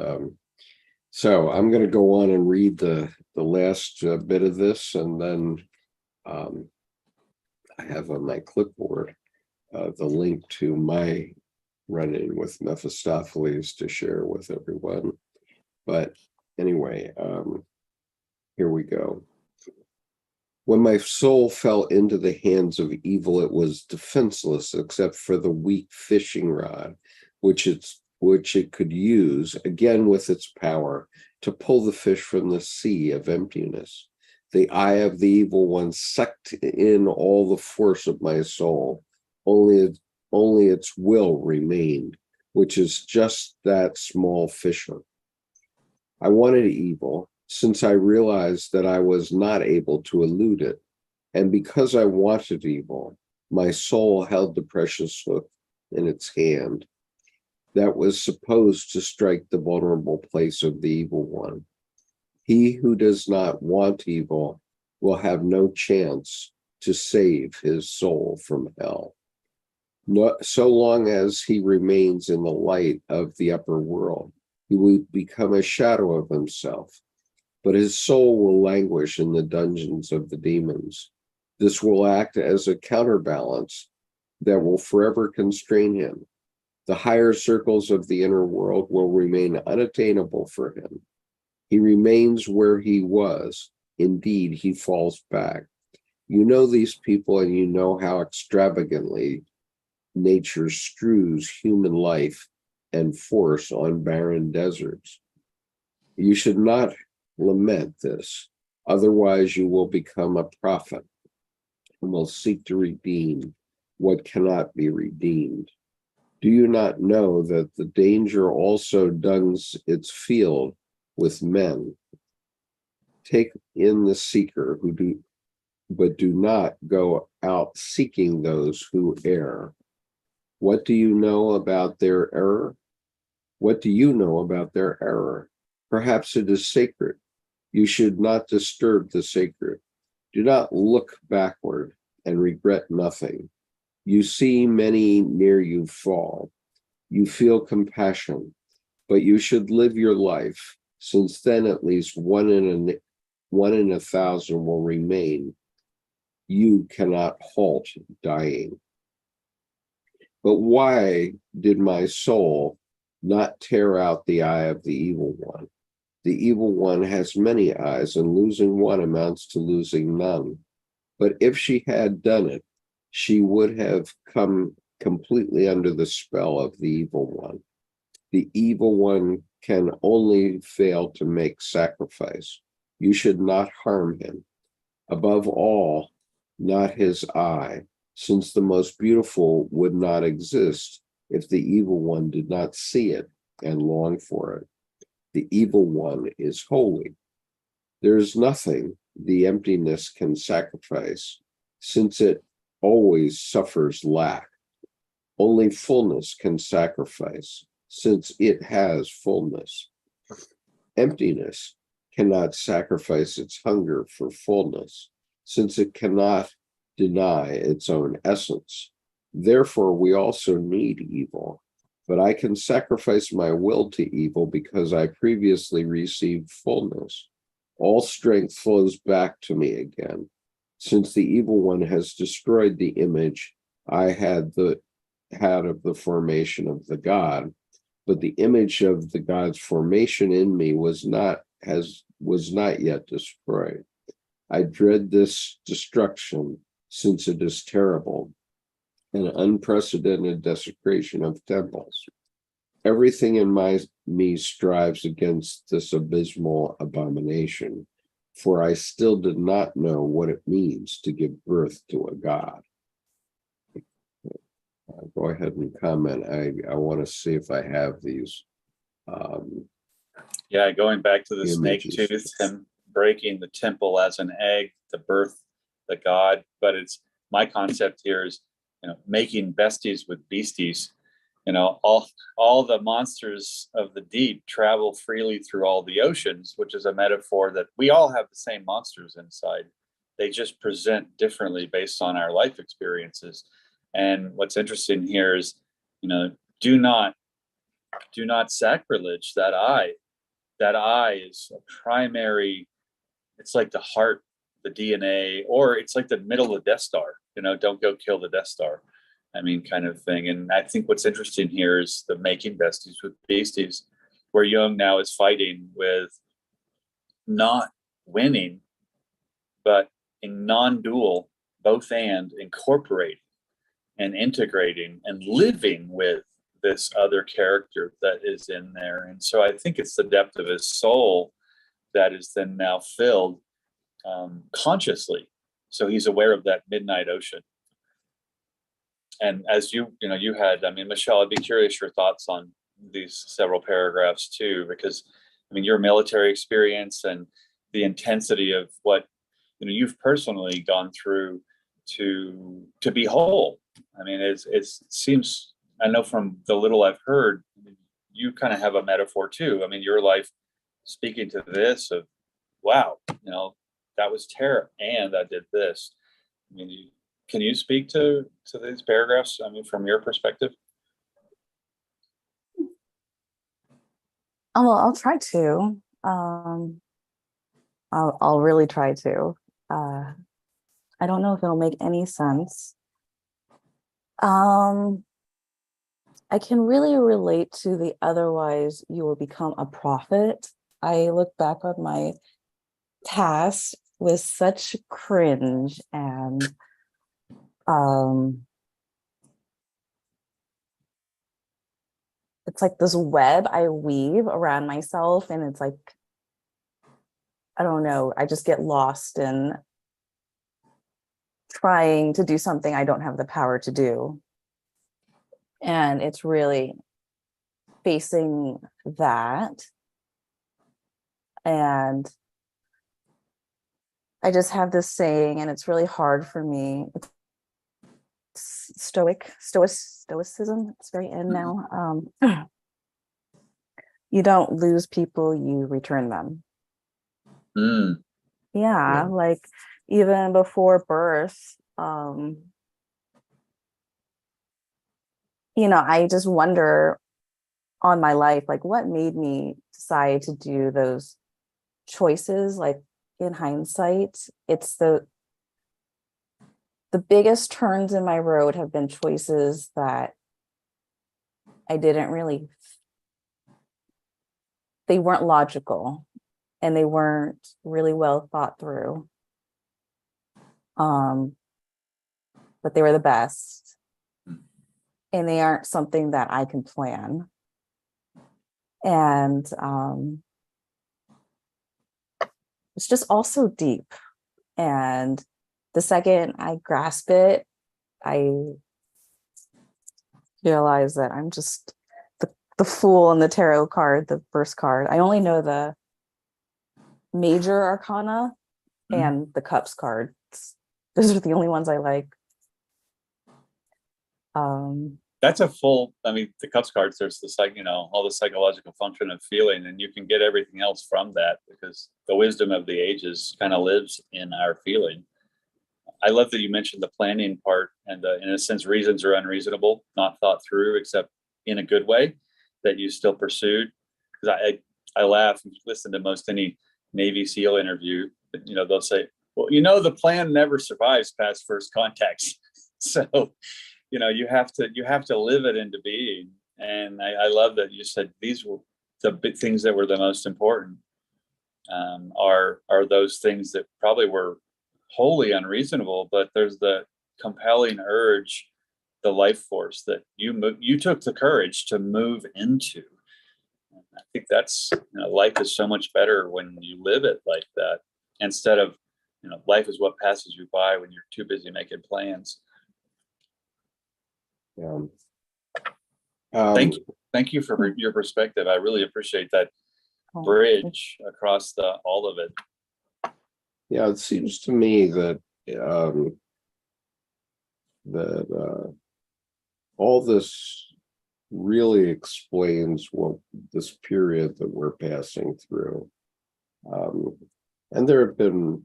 so I'm going to go on and read the last bit of this, and then I have on my clipboard the link to my run-in with Mephistopheles to share with everyone. But anyway, here we go. When my soul fell into the hands of evil, it was defenseless except for the weak fishing rod, which it could use, again with its power, to pull the fish from the sea of emptiness. The eye of the evil one sucked in all the force of my soul. Only its will remained, which is just that small fisher. I wanted evil, since I realized that I was not able to elude it. And because I wanted evil, my soul held the precious hook in its hand that was supposed to strike the vulnerable place of the evil one. He who does not want evil will have no chance to save his soul from hell. So long as he remains in the light of the upper world, he will become a shadow of himself, but his soul will languish in the dungeons of the demons. This will act as a counterbalance that will forever constrain him. The higher circles of the inner world will remain unattainable for him. He remains where he was. Indeed, he falls back. You know these people, and you know how extravagantly nature strews human life and force on barren deserts. You should not lament this, otherwise you will become a prophet and will seek to redeem what cannot be redeemed. Do you not know that the danger also dungs its field with men? Take in the seeker but do not go out seeking those who err. What do you know about their error? What do you know about their error? Perhaps it is sacred. You should not disturb the sacred. Do not look backward and regret nothing. You see many near you fall. You feel compassion, but you should live your life, since then at least one in 1,000 will remain. You cannot halt dying. But why did my soul not tear out the eye of the evil one? The evil one has many eyes, and losing one amounts to losing none. But if she had done it, she would have come completely under the spell of the evil one. The evil one can only fail to make sacrifice. You should not harm him. Above all, not his eye, since the most beautiful would not exist if the evil one did not see it and long for it. The evil one is holy. There is nothing the emptiness can sacrifice, since it always suffers lack. Only fullness can sacrifice, since it has fullness. Emptiness cannot sacrifice its hunger for fullness, since it cannot deny its own essence. Therefore, we also need evil. But I can sacrifice my will to evil because I previously received fullness. All strength flows back to me again, since the evil one has destroyed the image I had of the formation of the God. But the image of the God's formation in me was not yet destroyed. I dread this destruction, since it is terrible, an unprecedented desecration of temples. Everything in me strives against this abysmal abomination, for I still did not know what it means to give birth to a god. Go ahead and comment. I want to see if I have these. Yeah, going back to the snake Images. tooth and breaking the temple as an egg to birth the god. But it's my concept here is, making besties with beasties. all the monsters of the deep travel freely through all the oceans, which is a metaphor that we all have the same monsters inside. They just present differently based on our life experiences. And what's interesting here is, do not sacrilege that I. That I is a primary, it's like the heart, the DNA, or it's like the middle of the Death Star, don't go kill the Death Star. Kind of thing. And I think what's interesting here is the making besties with beasties, where Jung now is fighting with not winning, but in non-dual, both and incorporating and integrating and living with this other character that is in there. And so I think it's the depth of his soul that is then now filled consciously. So he's aware of that midnight ocean. And as you had, Michelle, I'd be curious your thoughts on these several paragraphs too, because your military experience and the intensity of what you've personally gone through to be whole. It seems, I know from the little I've heard, you kind of have a metaphor too. Your life speaking to this of, wow, that was terror and I did this. Can you speak to these paragraphs? From your perspective? Oh, well, I'll try to. I'll really try to. I don't know if it'll make any sense. I can really relate to the otherwise you will become a prophet. I look back on my past with such cringe and it's like this web I weave around myself, and it's like, I don't know, I just get lost in trying to do something I don't have the power to do. And it's really facing that. And I just have this saying, and it's really hard for me. It's stoicism. It's very in now. You don't lose people, you return them. Yeah, like even before birth, I just wonder on my life, like what made me decide to do those choices. Like in hindsight, it's the biggest turns in my road have been choices that I didn't really, they weren't logical and they weren't really well thought through. But they were the best. And they aren't something that I can plan. And it's just also deep. And the second I grasp it, I realize that I'm just the fool in the tarot card, the first card. I only know the major arcana and the cups cards. Those are the only ones I like. That's a full, the cups cards, there's all the psychological function of feeling, and you can get everything else from that because the wisdom of the ages kind of lives in our feeling. I love that you mentioned the planning part, and in a sense, reasons are unreasonable, not thought through, except in a good way that you still pursued. Because I laugh and listen to most any Navy SEAL interview. They'll say, well, the plan never survives past first contacts. So, you have to live it into being. And I love that you said these were the big things that were the most important. Are those things that probably were wholly unreasonable, but there's the compelling urge, the life force that you took the courage to move into. And I think that's, life is so much better when you live it like that, instead of, life is what passes you by when you're too busy making plans. Thank you for your perspective. I really appreciate that bridge across all of it. Yeah, it seems to me that all this really explains what this period that we're passing through. And there have been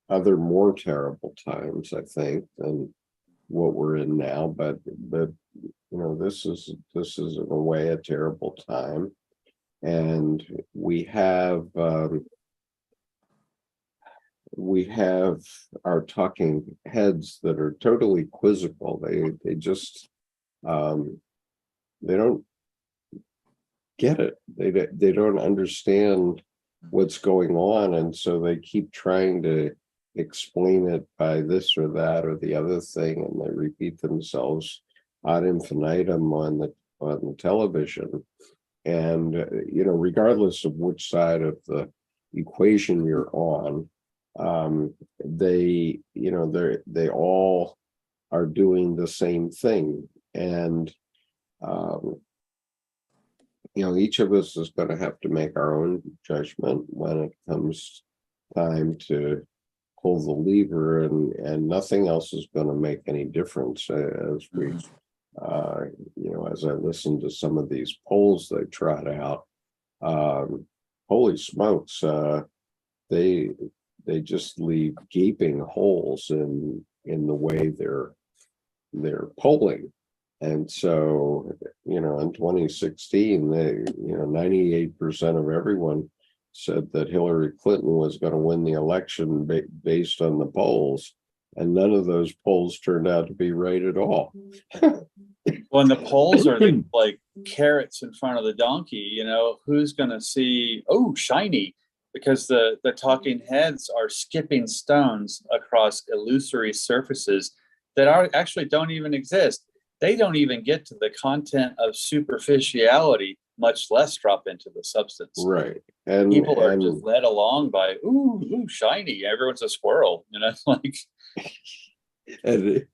other more terrible times, I think, than what we're in now. But this is in a way a terrible time, and we have our talking heads that are totally quizzical. They just they don't get it. They don't understand what's going on, and so they keep trying to explain it by this or that or the other thing, and they repeat themselves ad infinitum on the television. And regardless of which side of the equation you're on, they all are doing the same thing. And each of us is going to have to make our own judgment when it comes time to pull the lever, and nothing else is going to make any difference as we as I listen to some of these polls they trot out. Holy smokes, they just leave gaping holes in the way they're polling. And so, in 2016, 98% of everyone said that Hillary Clinton was going to win the election based on the polls. And none of those polls turned out to be right at all. When the polls are like carrots in front of the donkey, who's going to see, oh, shiny, because the talking heads are skipping stones across illusory surfaces that actually don't even exist. They don't even get to the content of superficiality, much less drop into the substance. Right. And people are just led along by, ooh, shiny. Everyone's a squirrel, like. And,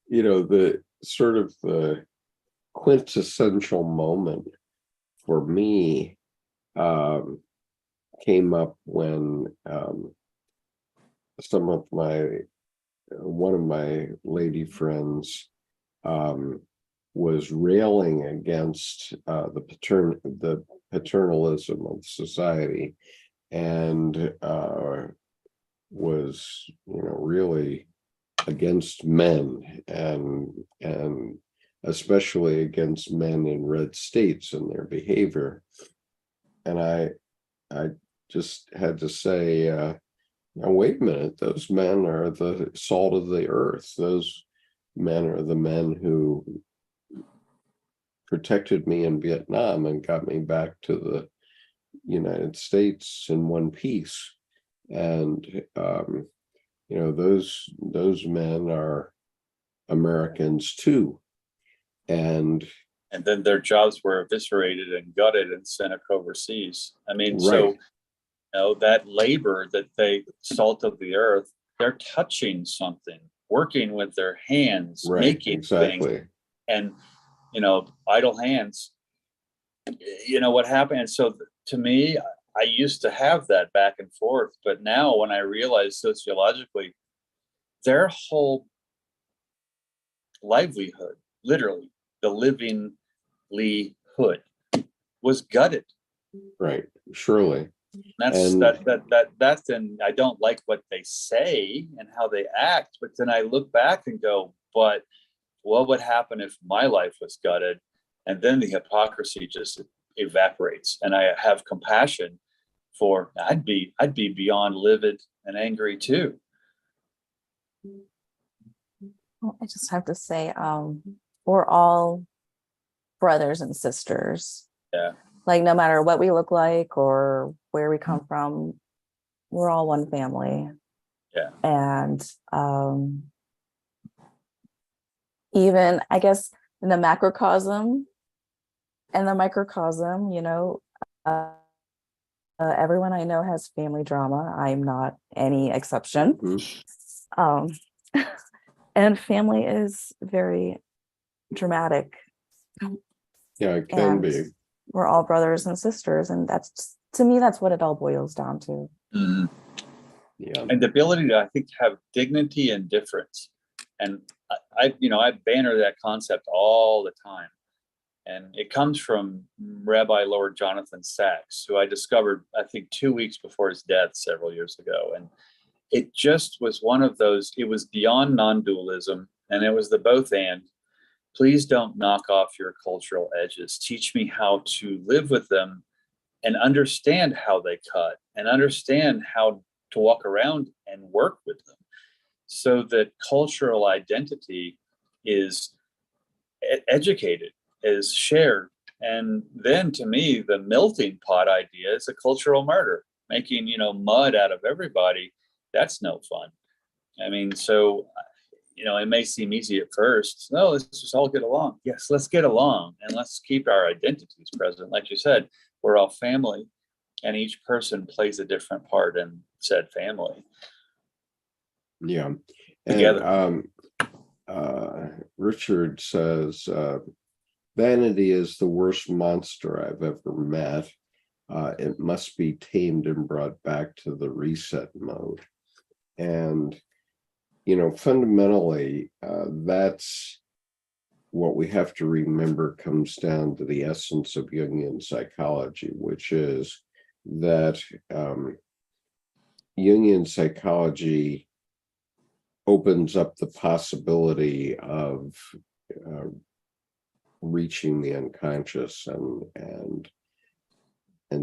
the sort of the quintessential moment for me came up when one of my lady friends was railing against the paternalism of society, and was really against men, and especially against men in red states and their behavior. And I just had to say, now wait a minute, those men are the salt of the earth. Those men are the men who protected me in Vietnam and got me back to the United States in one piece. And those men are Americans too. And then their jobs were eviscerated and gutted and sent overseas. I mean, right. So that labor that they salt of the earth, they're touching something, working with their hands, Right, making exactly. things, and idle hands. What happened? And so to me, I used to have that back and forth, but now when I realize sociologically, their whole livelihood, literally the livinglyhood, was gutted. Right, surely. And and I don't like what they say and how they act, but then I look back and go, but what would happen if my life was gutted? And then the hypocrisy just evaporates, and I have compassion for. I'd be beyond livid and angry too. Well, I just have to say, we're all brothers and sisters. Yeah. Like, no matter what we look like or where we come from, we're all one family. Yeah. And even, I guess, in the macrocosm and the microcosm, everyone I know has family drama. I'm not any exception. Mm-hmm. And family is very dramatic. Yeah, it can be. We're all brothers and sisters, and to me, that's what it all boils down to. Mm-hmm. Yeah. And the ability to, I think, have dignity and difference. And I banner that concept all the time. And it comes from Rabbi Lord Jonathan Sacks, who I discovered, I think, 2 weeks before his death several years ago. And it just was one of those, it was beyond non-dualism, and it was the both and. Please don't knock off your cultural edges. Teach me how to live with them and understand how they cut and understand how to walk around and work with them, so that cultural identity is educated, is shared. And then to me, the melting pot idea is a cultural murder, making, mud out of everybody. That's no fun. I mean, so, it may seem easy at first. No, let's just all get along. Yes, let's get along and let's keep our identities present. Like you said, we're all family, and each person plays a different part in said family. Yeah. Together. And Richard says, vanity is the worst monster I've ever met. It must be tamed and brought back to the reset mode. And, fundamentally, that's what we have to remember comes down to the essence of Jungian psychology, which is that Jungian psychology opens up the possibility of reaching the unconscious and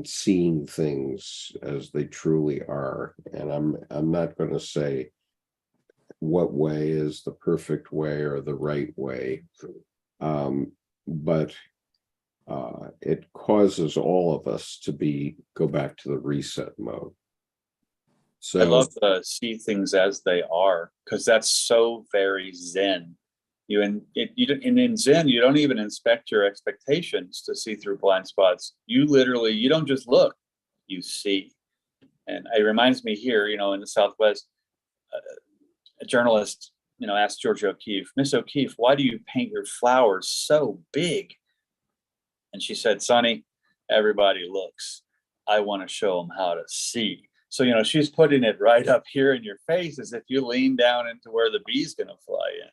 seeing things as they truly are. And I'm not going to say what way is the perfect way or the right way, but it causes all of us to go back to the reset mode. So I love to see things as they are, because that's so very Zen. In Zen, you don't even inspect your expectations to see through blind spots. You don't just look, you see. And it reminds me here, in the Southwest, a journalist, asked Georgia O'Keeffe, Miss O'Keeffe, why do you paint your flowers so big? And she said, Sonny, everybody looks. I want to show them how to see. So, she's putting it right up here in your face as if you lean down into where the bee's going to fly in.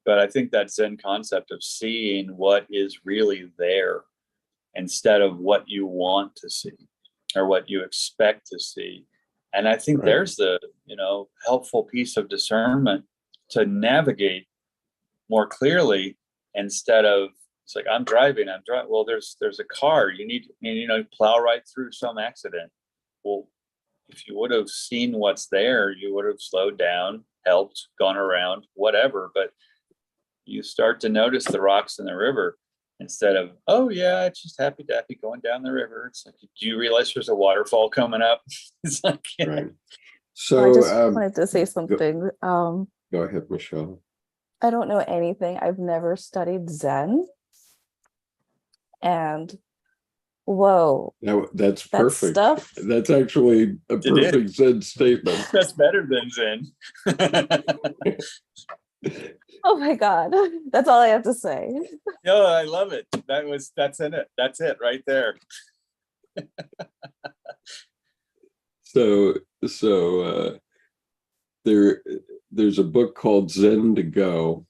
But I think that Zen concept of seeing what is really there instead of what you want to see or what you expect to see. And I think there's the, helpful piece of discernment to navigate more clearly, instead of, it's like, I'm driving. Well, there's a car, plow right through some accident. Well, if you would have seen what's there, you would have slowed down, helped, gone around, whatever. But you start to notice the rocks in the river instead of, oh yeah, it's just happy dappy going down the river. It's like, do you realize there's a waterfall coming up? It's like, right. So I just wanted to say something. Go ahead, Michelle. I don't know anything. I've never studied Zen. And whoa. That's perfect. Stuff. That's actually a perfect Zen statement. That's better than Zen. Oh my God. That's all I have to say. No, I love it. That's in it. That's it right there. So there's a book called Zen to Go,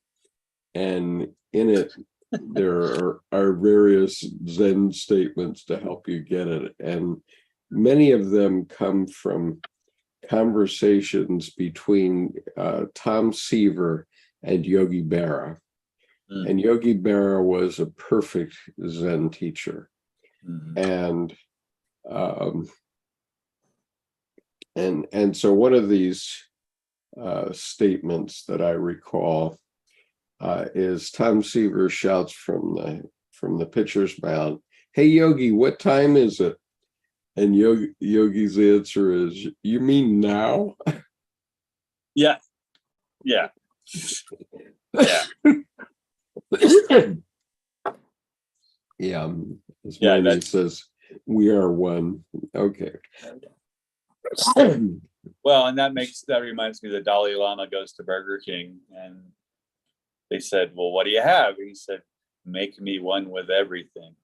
and in it there are various Zen statements to help you get it, and many of them come from conversations between Tom Seaver and Yogi Berra. And Yogi Berra was a perfect Zen teacher. And so one of these statements that I recall is Tom Seaver shouts from the pitcher's mound, "Hey Yogi, what time is it?" And Yogi's answer is, "You mean now?" Yeah. Yeah. Yeah. As Manny says, we are one. Okay. Well, and that reminds me, the Dalai Lama goes to Burger King, and they said, well, what do you have? And he said, make me one with everything.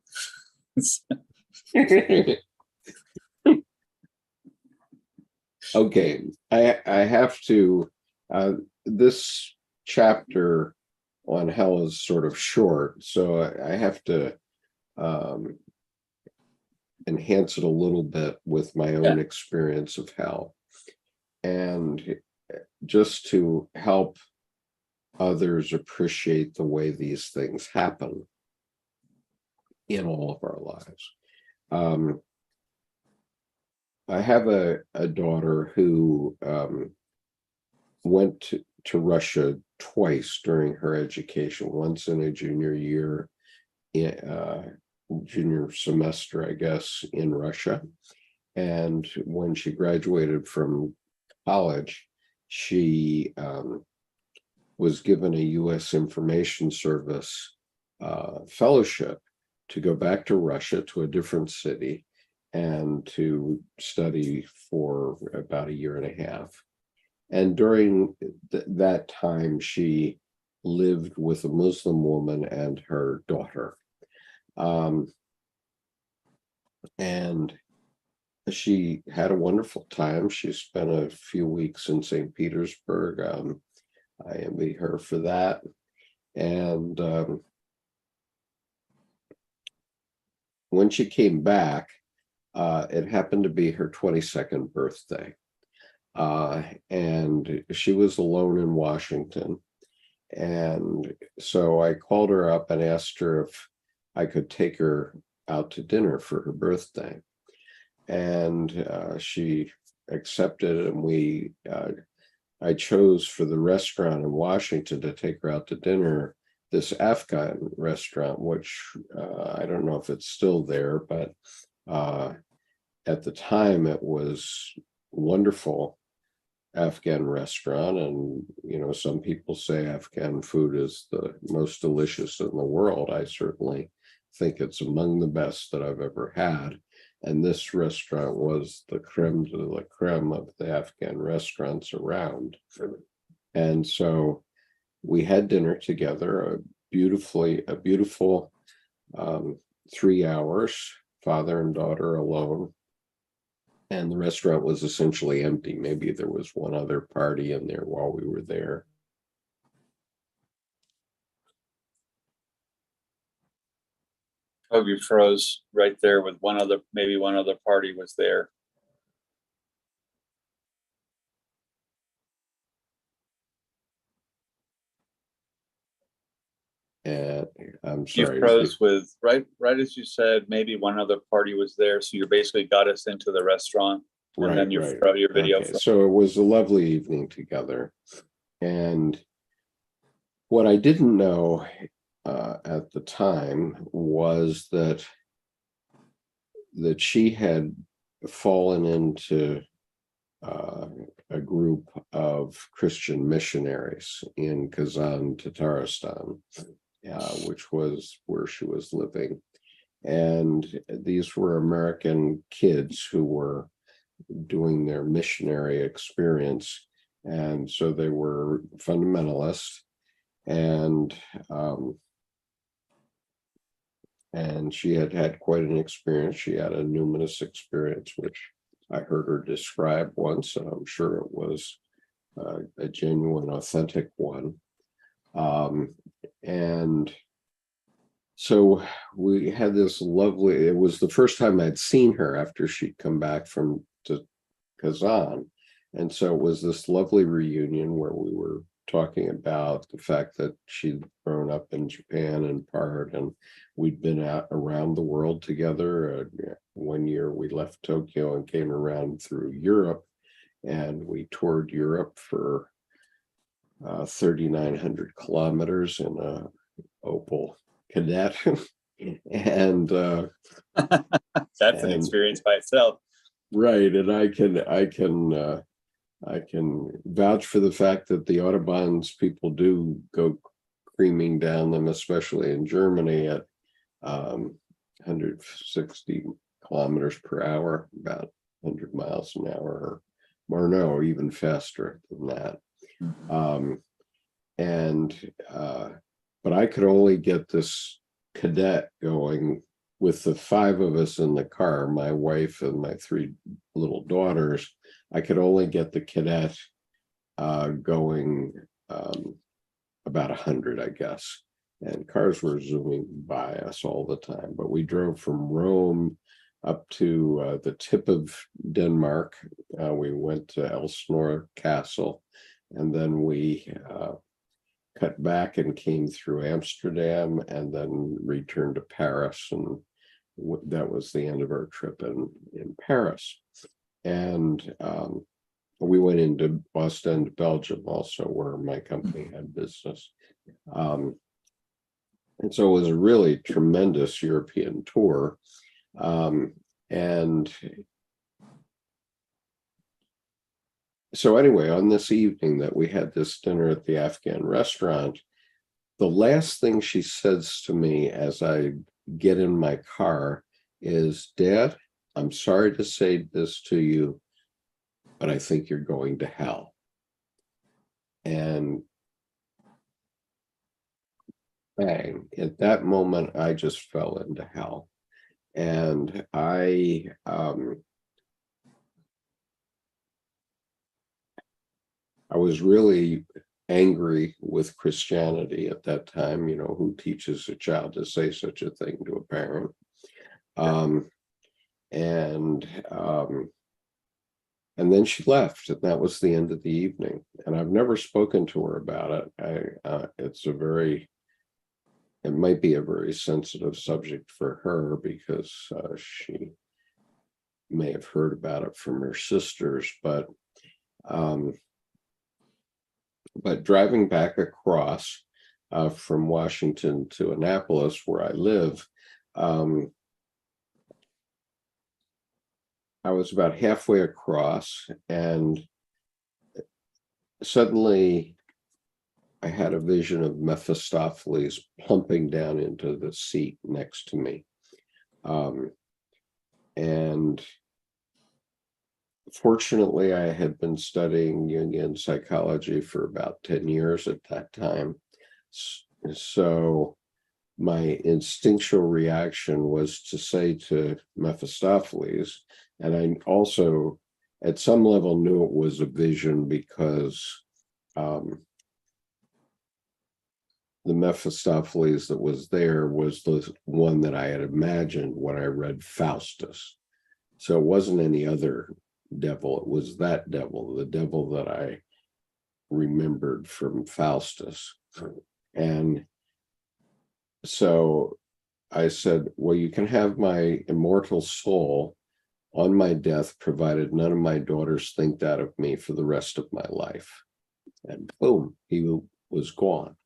Okay. I have to, this chapter on hell is sort of short, so I have to enhance it a little bit with my own experience of hell, and just to help others appreciate the way these things happen in all of our lives. I have a daughter who went to Russia twice during her education, once in a junior year, junior semester, I guess, in Russia. And when she graduated from college, she was given a U.S. Information Service fellowship to go back to Russia, to a different city, and to study for about a year and a half. And during that time, she lived with a Muslim woman and her daughter. And she had a wonderful time. She spent a few weeks in St. Petersburg. I envy her for that. And when she came back, it happened to be her 22nd birthday. And she was alone in Washington. And so I called her up and asked her if I could take her out to dinner for her birthday. And she accepted, and I chose for the restaurant in Washington to take her out to dinner, this Afghan restaurant, which I don't know if it's still there, but at the time it was wonderful Afghan restaurant. And, some people say Afghan food is the most delicious in the world. I certainly think it's among the best that I've ever had. And this restaurant was the creme de la creme of the Afghan restaurants around. And so we had dinner together, a beautiful 3 hours, father and daughter alone. And the restaurant was essentially empty. Maybe there was one other party in there while we were there. Oh, you froze right there with maybe one other party was there. And I'm You sorry. froze with right as you said, maybe one other party was there. So you basically got us into the restaurant, and then your video. Okay. So it was a lovely evening together. And what I didn't know at the time was that she had fallen into a group of Christian missionaries in Kazan, Tatarstan, which was where she was living. And these were American kids who were doing their missionary experience. And so they were fundamentalists. And she had quite an experience. She had a numinous experience, which I heard her describe once, and I'm sure it was a genuine, authentic one. And so we had this lovely, it was the first time I'd seen her after she'd come back from Kazan. And so it was this lovely reunion where we were talking about the fact that she'd grown up in Japan in part, and we'd been out around the world together. One year we left Tokyo and came around through Europe, and we toured Europe for 3,900 kilometers in a Opel Cadet. And that's an experience by itself. Right. And I can vouch for the fact that the Autobahns, people do go creaming down them, especially in Germany at 160 kilometers per hour, about 100 miles an hour, or no, even faster than that. But I could only get this Cadet going with the 5 of us in the car, my wife and my 3 little daughters. I could only get the Cadet going about 100, I guess. And cars were zooming by us all the time. But we drove from Rome up to the tip of Denmark. We went to Elsinore Castle, and then we cut back and came through Amsterdam, and then returned to Paris. And that was the end of our trip in Paris. And we went into Ostend, Belgium, also, where my company had business. And so it was a really tremendous European tour. And so anyway, on this evening that we had this dinner at the Afghan restaurant, the last thing she says to me as I get in my car is, "Dad, I'm sorry to say this to you, but I think you're going to hell." And bang, at that moment, I just fell into hell. And I was really angry with Christianity at that time, who teaches a child to say such a thing to a parent. And then she left, and that was the end of the evening. And I've never spoken to her about it. It might be a very sensitive subject for her, because she may have heard about it from her sisters. But driving back across from Washington to Annapolis, where I live, I was about halfway across, and suddenly I had a vision of Mephistopheles plumping down into the seat next to me. And fortunately, I had been studying Jungian psychology for about 10 years at that time. So my instinctual reaction was to say to Mephistopheles, and I also, at some level, knew it was a vision, because the Mephistopheles that was there was the one that I had imagined when I read Faustus. So it wasn't any other devil, it was that devil, the devil that I remembered from Faustus. And so I said, "Well, you can have my immortal soul on my death, provided none of my daughters think that of me for the rest of my life." And boom, he was gone.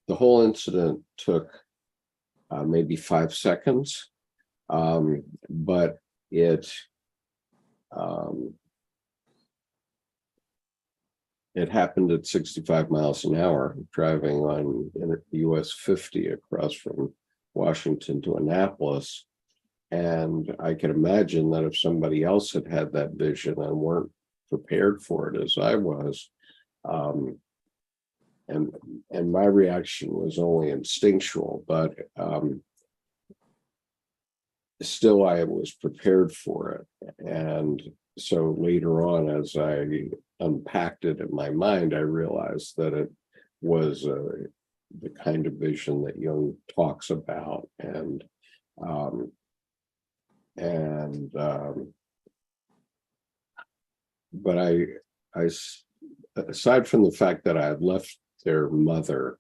The whole incident took maybe 5 seconds, but it happened at 65 miles an hour, driving on U.S. 50 across from Washington to Annapolis. And I can imagine that if somebody else had had that vision and weren't prepared for it as I was, and my reaction was only instinctual, but still I was prepared for it. And so later on, as I unpacked it in my mind, I realized that it was the kind of vision that Jung talks about. But I, aside from the fact that I had left their mother,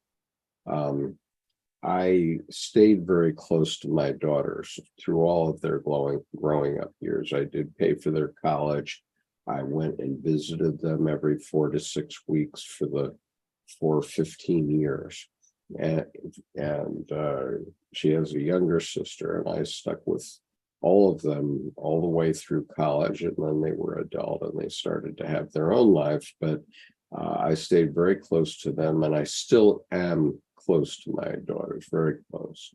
I stayed very close to my daughters through all of their growing up years. I did pay for their college. I went and visited them every 4 to 6 weeks for 15 years. And she has a younger sister, and I stuck with all of them all the way through college, and then they were adult and they started to have their own lives. But I stayed very close to them, and I still am close to my daughters, very close.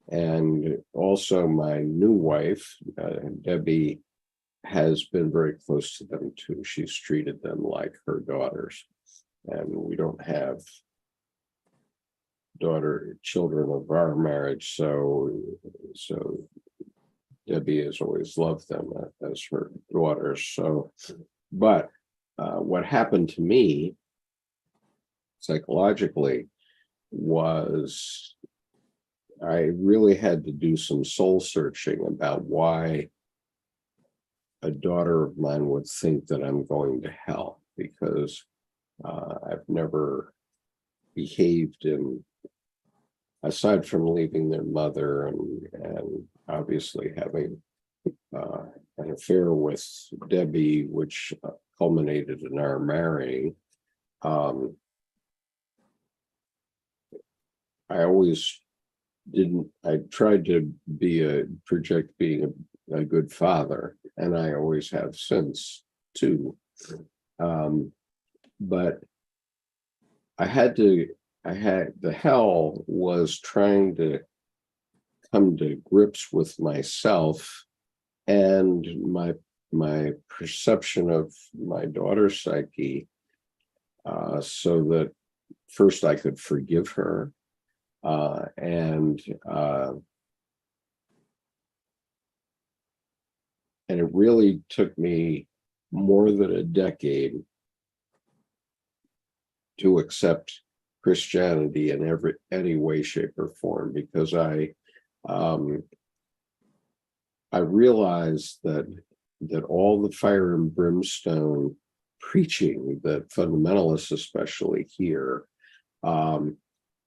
And also my new wife, Debbie, has been very close to them too. She's treated them like her daughters, and we don't have children of our marriage, so Debbie has always loved them as her daughters. So, but what happened to me psychologically was I really had to do some soul searching about why a daughter of mine would think that I'm going to hell, because I've never behaved in, aside from leaving their mother and obviously having an affair with Debbie, which culminated in our marrying. I always I tried to project being a good father, and I always have since too. But the hell was trying to come to grips with myself and my perception of my daughter's psyche, so that first I could forgive her. And it really took me more than a decade to accept Christianity in any way, shape, or form, because I realized that all the fire and brimstone preaching that fundamentalists especially hear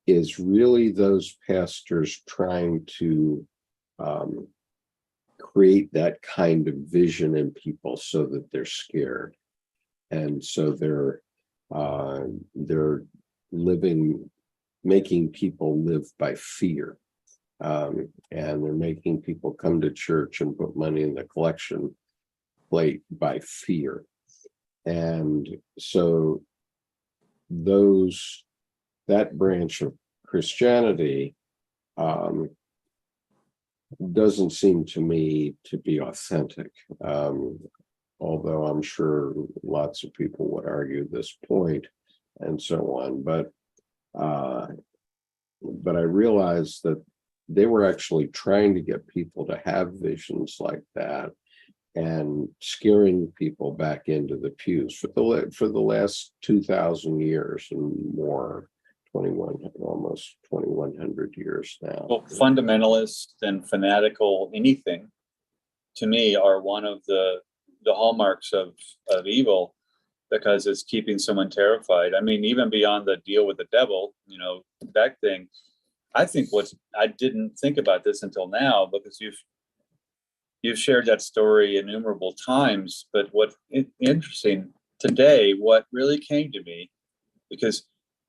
is really those pastors trying to create that kind of vision in people so that they're scared. And so they're making people live by fear. And they're making people come to church and put money in the collection plate by fear. And so that branch of Christianity doesn't seem to me to be authentic, although I'm sure lots of people would argue this point and so on. But I realized that they were actually trying to get people to have visions like that and scaring people back into the pews for the last 2,000 years and more. Almost 2,100 years now. Well, fundamentalist and fanatical anything, to me, are one of the hallmarks of evil, because it's keeping someone terrified. I mean, even beyond the deal with the devil, that thing. I think I didn't think about this until now, because you've shared that story innumerable times. But what's interesting today, what really came to me, because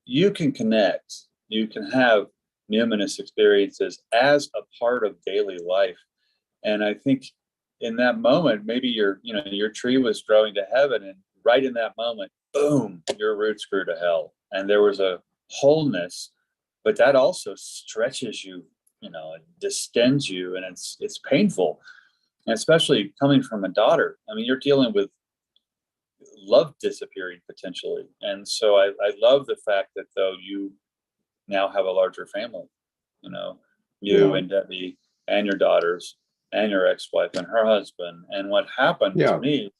you can connect, you can have numinous experiences as a part of daily life. And I think in that moment, maybe your tree was growing to heaven, and right in that moment, boom, your roots grew to hell. And there was a wholeness, but that also stretches you, it distends you, and it's painful. And especially coming from a daughter. I mean, you're dealing with love disappearing potentially. And so I love the fact that, though, you now have a larger family, you and Debbie and your daughters and your ex-wife and her husband. And what happened to me,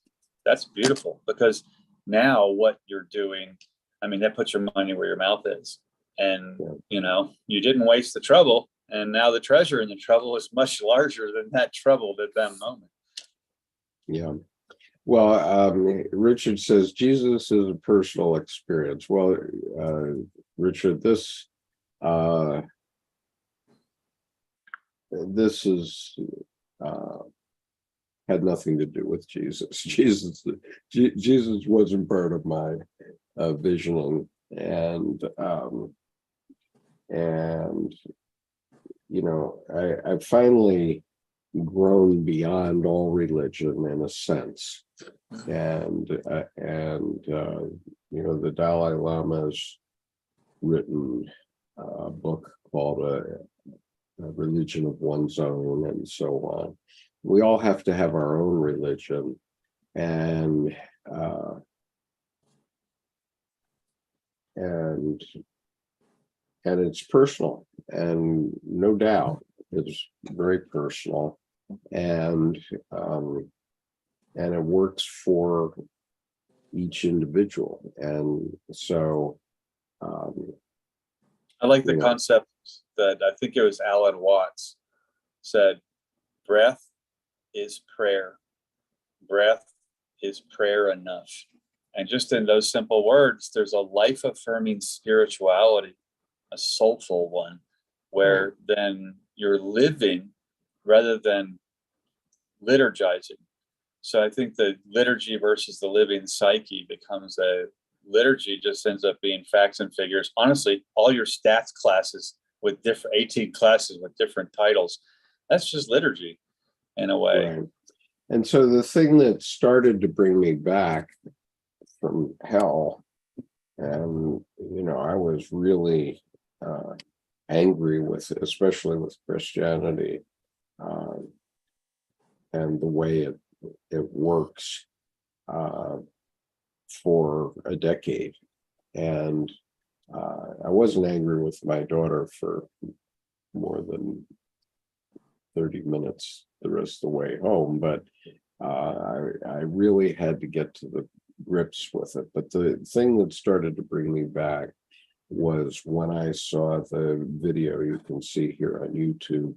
that's beautiful, because now what you're doing, I mean, that puts your money where your mouth is. And, you didn't waste the trouble. And now the treasure in the trouble is much larger than that trouble at that moment. Yeah. Well, Richard says Jesus is a personal experience. Well, Richard, this is had nothing to do with Jesus. Jesus wasn't part of my visioning, and I finally grown beyond all religion in a sense, and the Dalai Lama's written a book called a Religion of One's Own, and so on. We all have to have our own religion, and it's personal, and no doubt it's very personal, and it works for each individual. And so I like the Yeah. concept that I think it was Alan Watts said, breath is prayer. Breath is prayer enough. And just in those simple words, there's a life affirming spirituality, a soulful one, where then you're living rather than liturgizing. So I think the liturgy versus the living psyche becomes a liturgy, just ends up being facts and figures. Honestly, all your stats classes with different 18 classes with different titles, that's just liturgy in a way. Right. And so the thing that started to bring me back from hell, and I was really angry with, especially with Christianity, and the way it works for a decade. And I wasn't angry with my daughter for more than 30 minutes the rest of the way home, but I really had to get to the grips with it. But the thing that started to bring me back was when I saw the video you can see here on YouTube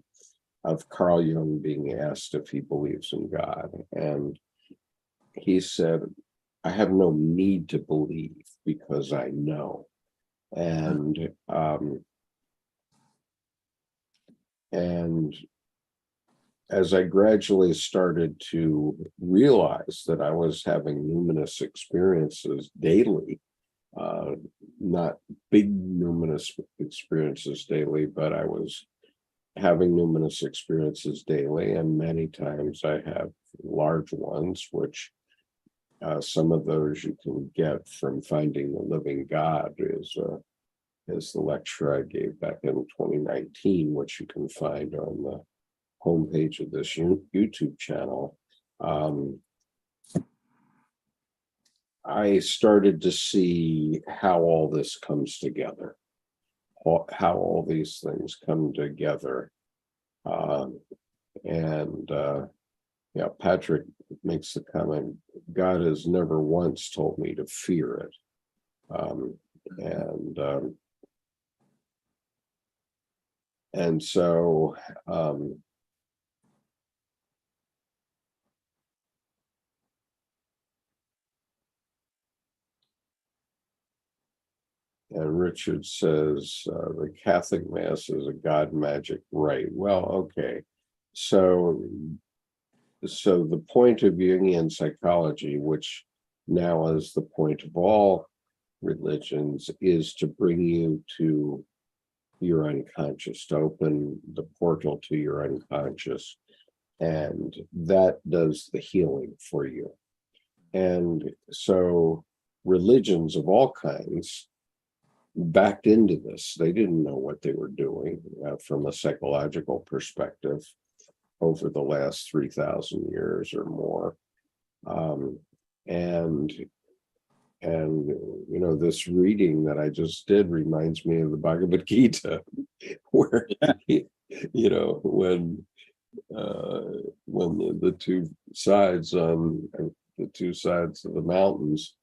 of Carl Jung being asked if he believes in God. And he said, I have no need to believe because I know. And as I gradually started to realize that I was having numinous experiences daily, not big numinous experiences daily, but I was having numinous experiences daily, and many times I have large ones, which some of those you can get from Finding the Living God, is the lecture I gave back in 2019, which you can find on the homepage of this YouTube channel. I started to see how all this comes together, how all these things come together. Patrick makes the comment, God has never once told me to fear it. And so and Richard says the Catholic Mass is a God magic rite. Well, okay. So the point of Jungian psychology, which now is the point of all religions, is to bring you to your unconscious, to open the portal to your unconscious. And that does the healing for you. And so religions of all kinds backed into this. They didn't know what they were doing from a psychological perspective over the last 3,000 years or more. And this reading that I just did reminds me of the Bhagavad Gita, where when the two sides on the two sides of the mountains,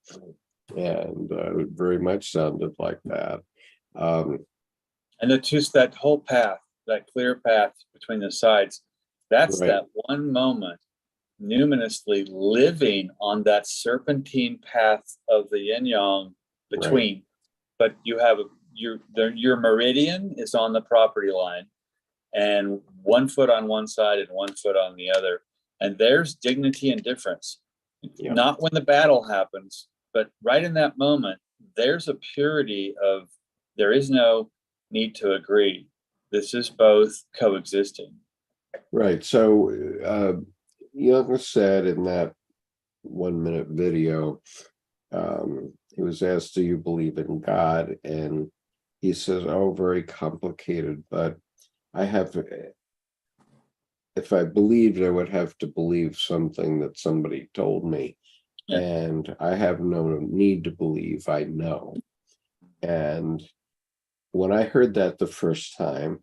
and it very much sounded like that. And that whole path, that clear path between the sides, that's Right. that one moment numinously living on that serpentine path of the yin yang between. Right. But you have your meridian is on the property line, and 1 foot on one side and 1 foot on the other. And there's dignity and difference. Yeah. Not when the battle happens, but right in that moment, there's a purity of there is no need to agree. This is both coexisting. Right. So Jung said in that 1 minute video, he was asked, do you believe in God? And he says, oh, very complicated, but if I believed, I would have to believe something that somebody told me. Yeah. And I have no need to believe, I know. And when I heard that the first time,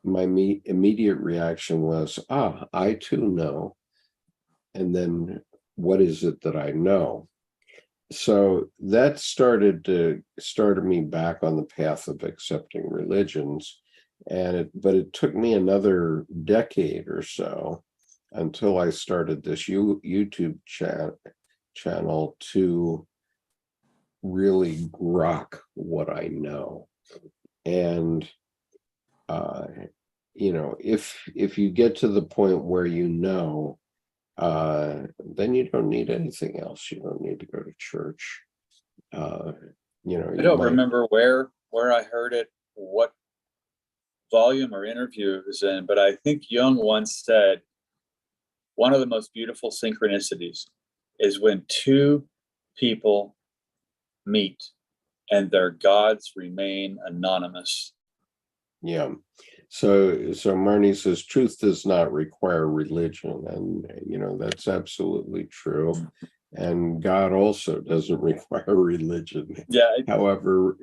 my immediate reaction was, I too know. And then what is it that I know? so that started me back on the path of accepting religions, but it took me another decade or so until I started this YouTube channel to really grok what I know. And if you get to the point where then you don't need anything else. You don't need to go to church. I don't remember where I heard it, what volume or interview it was in, but I think Jung once said one of the most beautiful synchronicities is when two people meet and their gods remain anonymous. Yeah. So Marnie says truth does not require religion, and that's absolutely true. And God also doesn't require religion. Yeah. However,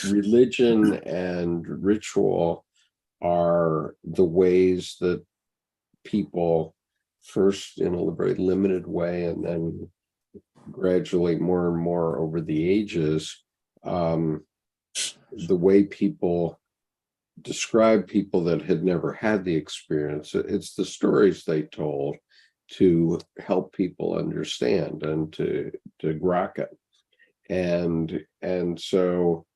religion and ritual are the ways that people, first in a very limited way and then gradually more and more over the ages, the way people describe people that had never had the experience. It's the stories they told to help people understand and to grok it. And so,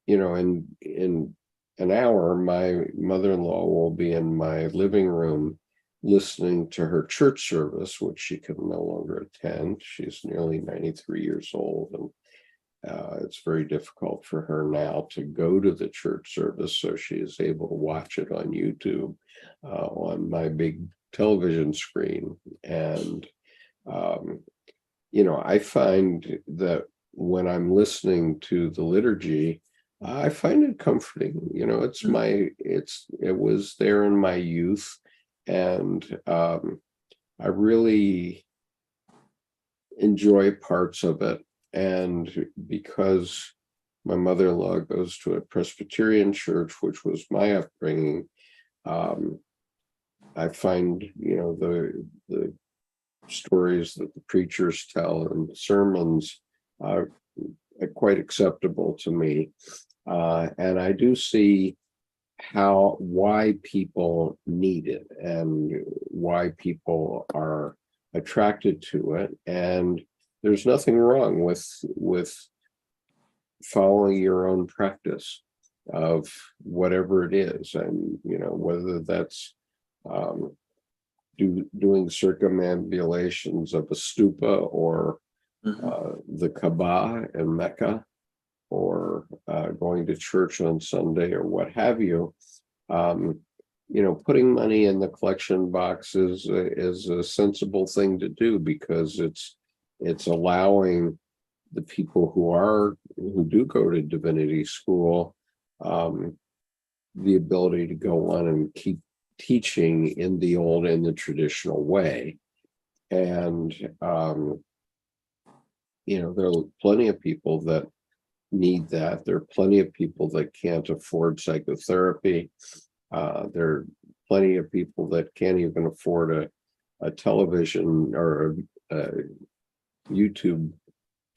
in an hour, my mother-in-law will be in my living room listening to her church service, which she can no longer attend. She's nearly 93 years old, and it's very difficult for her now to go to the church service, so she is able to watch it on YouTube on my big television screen. And I find that when I'm listening to the liturgy, I find it comforting. It was there in my youth, and I really enjoy parts of it. And because my mother-in-law goes to a Presbyterian church, which was my upbringing, I find, the stories that the preachers tell in the sermons are quite acceptable to me. And I do see why people need it and why people are attracted to it. And there's nothing wrong with following your own practice of whatever it is. And, whether that's doing circumambulations of a stupa or the Kaaba in Mecca, or going to church on Sunday or what have you. Putting money in the collection box is a sensible thing to do, because it's allowing the people who do go to divinity school the ability to go on and keep teaching in the traditional way. And there are plenty of people that need that. There are plenty of people that can't afford psychotherapy. There are plenty of people that can't even afford a television or a YouTube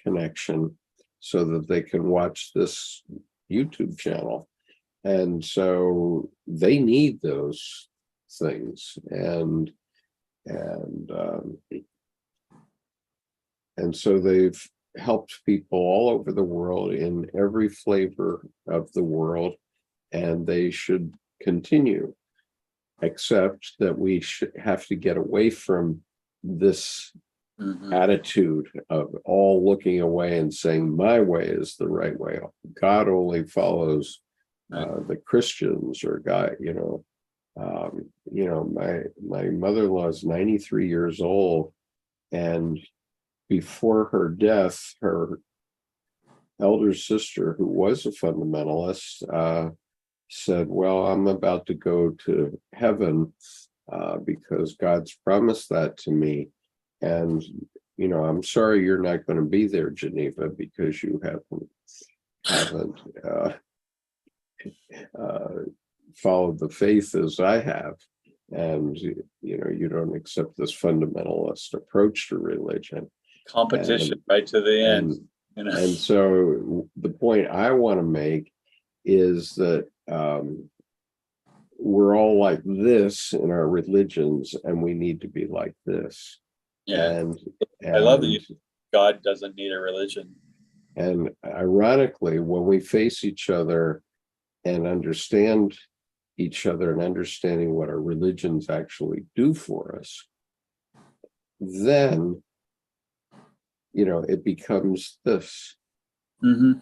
connection so that they can watch this YouTube channel. And so they need those things. And so they've helped people all over the world, in every flavor of the world, and they should continue, except that we should have to get away from this attitude of all looking away and saying my way is the right way. God only follows the Christians, or God, my mother-in-law is 93 years old, and before her death, her elder sister, who was a fundamentalist, said, well, I'm about to go to heaven because God's promised that to me. And, I'm sorry you're not going to be there, Geneva, because you haven't followed the faith as I have. And, you don't accept this fundamentalist approach to religion. Competition right to the end. And, You know? and so the point I want to make is that we're all like this in our religions, and we need to be like this. Yeah. And I love that God doesn't need a religion. And ironically, when we face each other and understand each other and understanding what our religions actually do for us, then, it becomes this. Mm-hmm.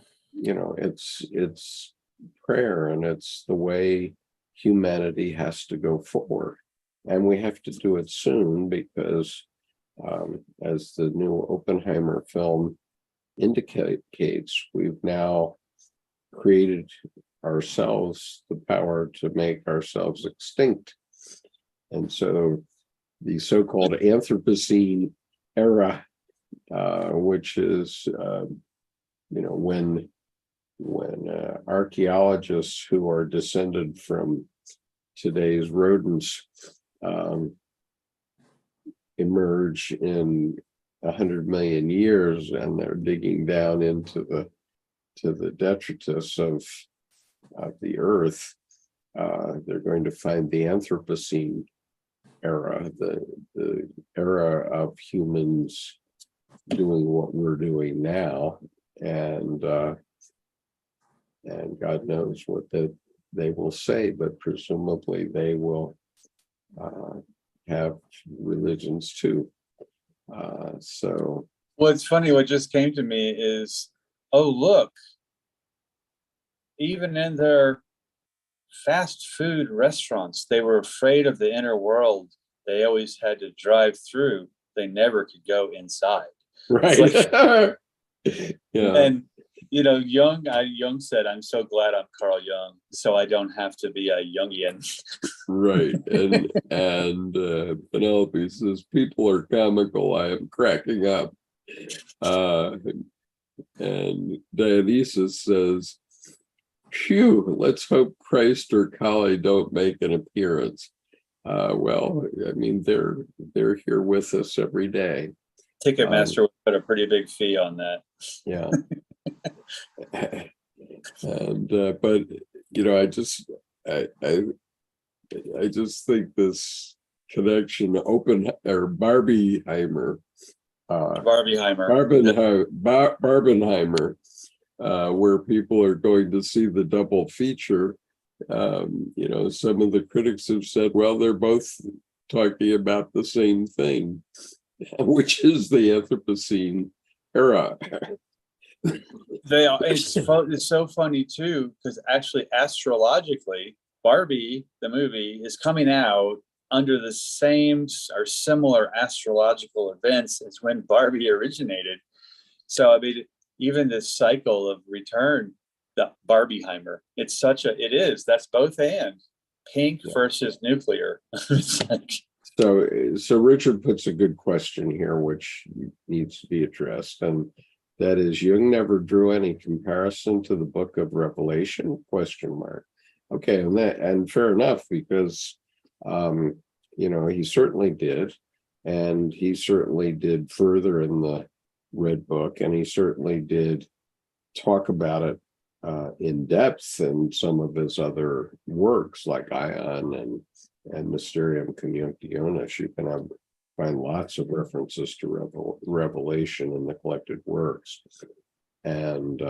It's prayer, and it's the way humanity has to go forward. And we have to do it soon because, as the new Oppenheimer film indicates, we've now created ourselves the power to make ourselves extinct. And so the so-called Anthropocene era, which is, when archaeologists who are descended from today's rodents emerge in 100 million years, and they're digging down into the detritus of the earth, they're going to find the Anthropocene era, the era of humans doing what we're doing now, and God knows what they will say, but presumably they will have religions too. So what's funny, what just came to me is, oh, look, even in their fast food restaurants, they were afraid of the inner world. They always had to drive through. They never could go inside. right. Yeah. And Jung said, "I'm so glad I'm Carl Jung, so I don't have to be a Jungian." Right. And Penelope says, people are comical. I am cracking up. And Dionysus says, phew, let's hope Christ or Kali don't make an appearance. Well, I mean, they're here with us every day. Ticketmaster would put a pretty big fee on that. Yeah. And but I just think this connection Barbieheimer, where people are going to see the double feature. Some of the critics have said, well, they're both talking about the same thing, which is the Anthropocene era. They are. It's so funny too, because actually astrologically, Barbie the movie is coming out under the same or similar astrological events as when Barbie originated. So I mean, even this cycle of return, the Barbieheimer, that's both and pink versus nuclear. It's like, So Richard puts a good question here, which needs to be addressed, and that is, Jung never drew any comparison to the Book of Revelation? ? Okay, and fair enough, because he certainly did, and he certainly did further in the Red Book, and he certainly did talk about it in depth in some of his other works, like Ion and Mysterium Conjunctionis. You can find lots of references to Revelation in the collected works. And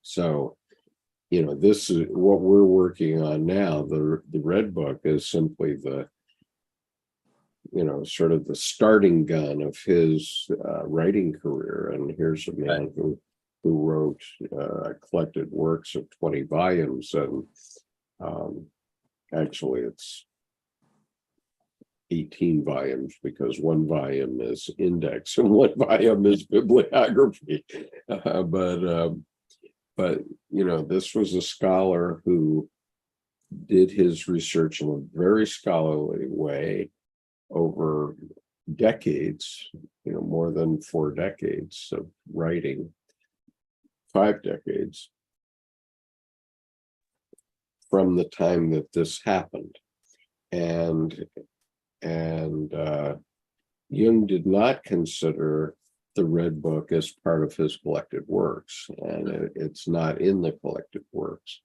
so, this is what we're working on now. The Red Book is simply the, sort of the starting gun of his writing career. And here's a man who wrote collected works of 20 volumes. And actually, it's 18 volumes, because one volume is index and one volume is bibliography. But this was a scholar who did his research in a very scholarly way over decades, more than 4 decades of writing, 5 decades from the time that this happened. And Jung did not consider the Red Book as part of his collected works, and it's not in the collected works.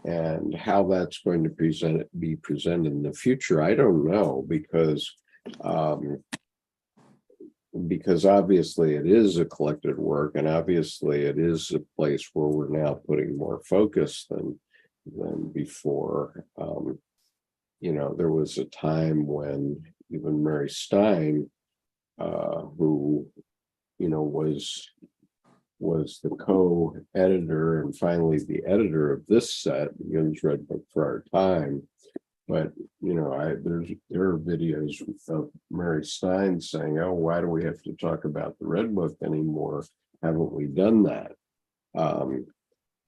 And how that's going to be presented in the future, I don't know, because obviously it is a collected work, and obviously it is a place where we're now putting more focus than before. There was a time when even Mary Stein, who was the co-editor and finally the editor of this set, Jung's Red Book for Our Time. But there are videos of Mary Stein saying, "Oh, why do we have to talk about the Red Book anymore? Haven't we done that?"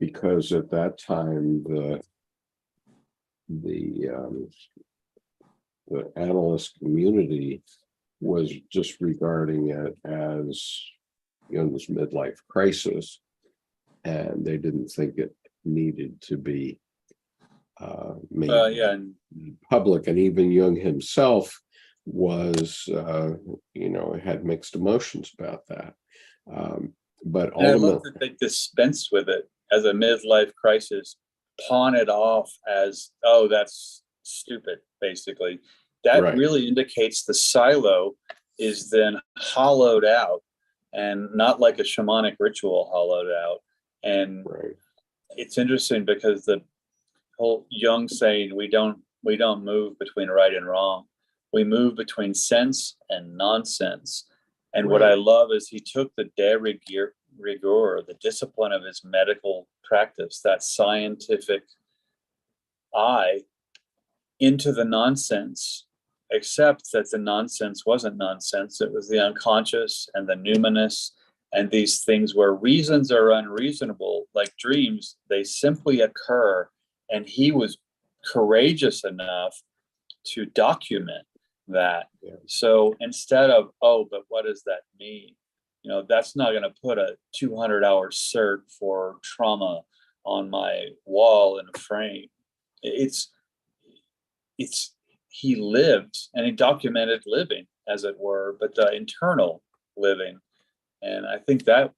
Because at that time the analyst community was just regarding it as Jung's midlife crisis, and they didn't think it needed to be made public. And even Jung himself was, had mixed emotions about that. But And I love ultimately, that they dispensed with it as a midlife crisis, pawn it off as, oh, that's stupid, basically. That Right. really indicates the silo is then hollowed out, and not like a shamanic ritual hollowed out. And right, it's interesting because the whole Jung saying we don't move between right and wrong. We move between sense and nonsense. And what Right. I love is he took the de rigueur, the discipline of his medical practice, that scientific eye, into the nonsense, except that the nonsense wasn't nonsense. It was the unconscious and the numinous and these things where reasons are unreasonable, like dreams, they simply occur. And he was courageous enough to document that. Yeah. So instead of, oh, but what does that mean? That's not going to put a 200-hour cert for trauma on my wall in a frame. It's he lived and he documented living, as it were, but the internal living. And I think that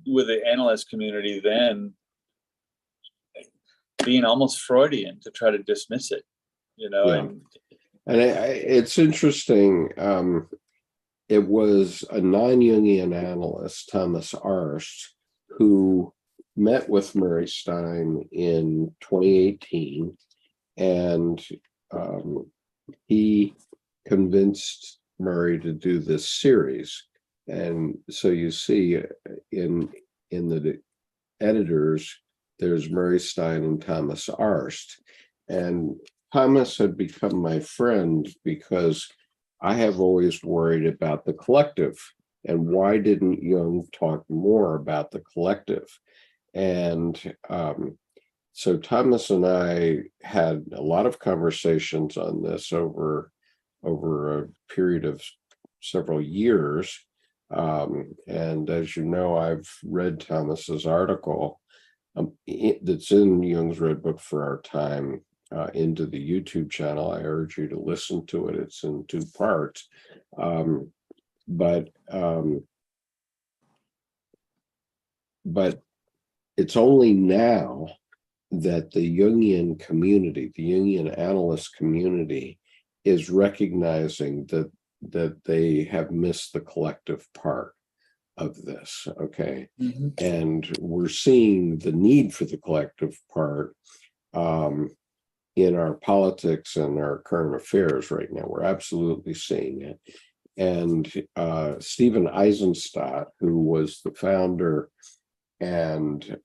with the analyst community then being almost Freudian to try to dismiss it, Yeah. And it's interesting. It was a non-Jungian analyst, Thomas Arst, who met with Mary Stein in 2018, and he convinced Murray to do this series. And so you see in the editors, there's Murray Stein and Thomas Arst. And Thomas had become my friend because I have always worried about the collective. And why didn't Jung talk more about the collective? And so Thomas and I had a lot of conversations on this over a period of several years. And as you know, I've read Thomas's article that's in Jung's Red Book for Our Time into the YouTube channel. I urge you to listen to it. It's in 2 parts. But it's only now that the Jungian community, the Jungian analyst community, is recognizing that they have missed the collective part of this. Okay. Mm-hmm. And we're seeing the need for the collective part in our politics and our current affairs right now. We're absolutely seeing it. And Stephen Eisenstadt, who was the founder and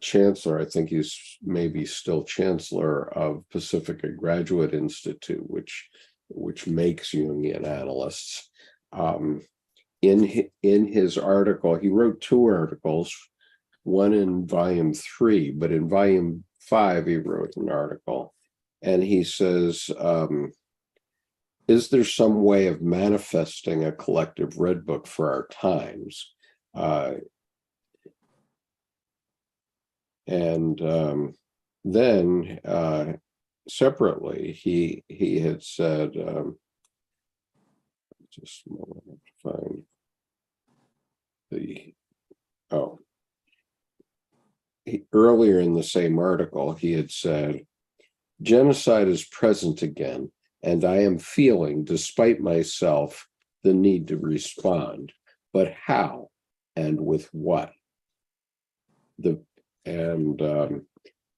chancellor, I think he's maybe still chancellor of Pacifica Graduate Institute, which makes Jungian analysts. In his article, he wrote 2 articles, one in volume 3, but in volume 5, he wrote an article, and he says, is there some way of manifesting a collective Red Book for our times? And then separately, he had said, Just a moment to find the, oh. Earlier in the same article, he had said, genocide is present again, and I am feeling, despite myself, the need to respond. But how and with what?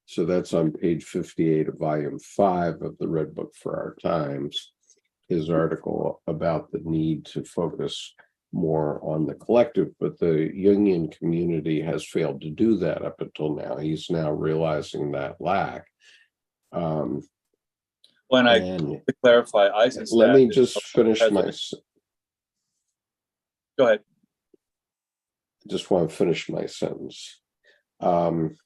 So that's on page 58 of volume 5 of the Red Book for Our Times, his article about the need to focus more on the collective, but the Jungian community has failed to do that up until now. He's now realizing that lack. When I And to clarify, Eisenstadt. let me just finish my, Go ahead. just want to finish my sentence. The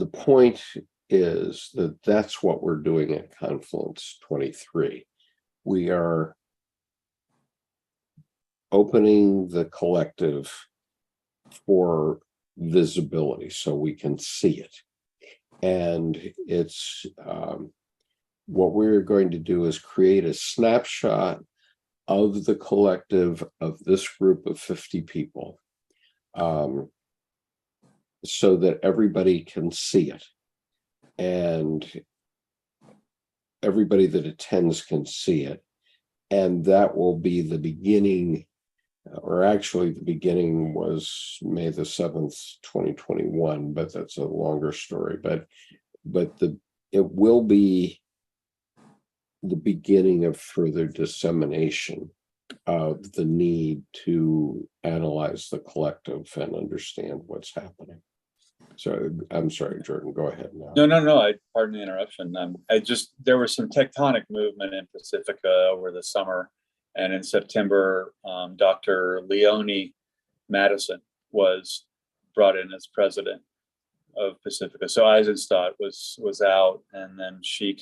point is that that's what we're doing at Confluence 23. We are opening the collective for visibility so we can see it. And it's what we're going to do is create a snapshot of the collective of this group of 50 people, so that everybody can see it. And everybody that attends can see it. And that will be the beginning, or actually the beginning was May the 7th, 2021, but that's a longer story. But it will be the beginning of further dissemination of the need to analyze the collective and understand what's happening. So I'm sorry, Jordan, go ahead now. No. Pardon the interruption. There was some tectonic movement in Pacifica over the summer, and in September, Dr. Leonie Madison was brought in as president of Pacifica. So Eisenstadt was out, and then she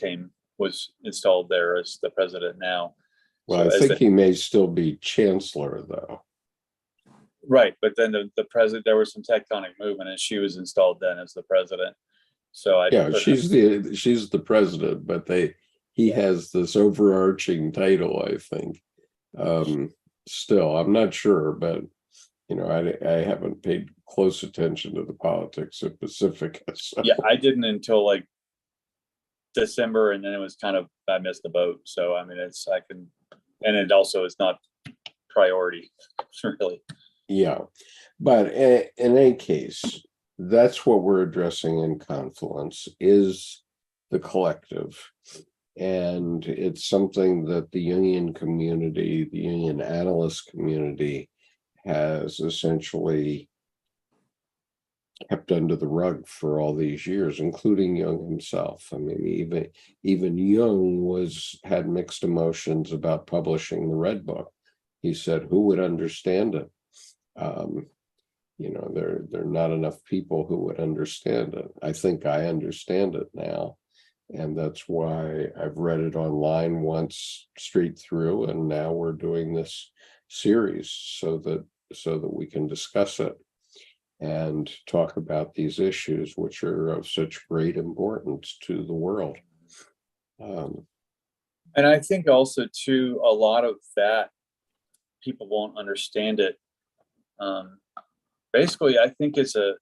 was installed there as the president now. Well, so I think he may still be chancellor, though. Right, but then the president, there was some tectonic movement, and she was installed then as the president. So she's the president, but he has this overarching title, I think. Still, I'm not sure, but I haven't paid close attention to the politics of Pacifica. So. Yeah, I didn't until like December, and then it was I missed the boat. So I mean, and it also is not priority, really. Yeah, but in any case, that's what we're addressing in Confluence is the collective. And it's something that the Jungian community, the Jungian analyst community has essentially kept under the rug for all these years, including Jung himself. I mean, even Jung had mixed emotions about publishing the Red Book. He said, who would understand it? There are not enough people who would understand it. I think I understand it now. And that's why I've read it online once straight through. And now we're doing this series so that we can discuss it and talk about these issues, which are of such great importance to the world. And I think also too, a lot of that people won't understand it. Basically, I think is a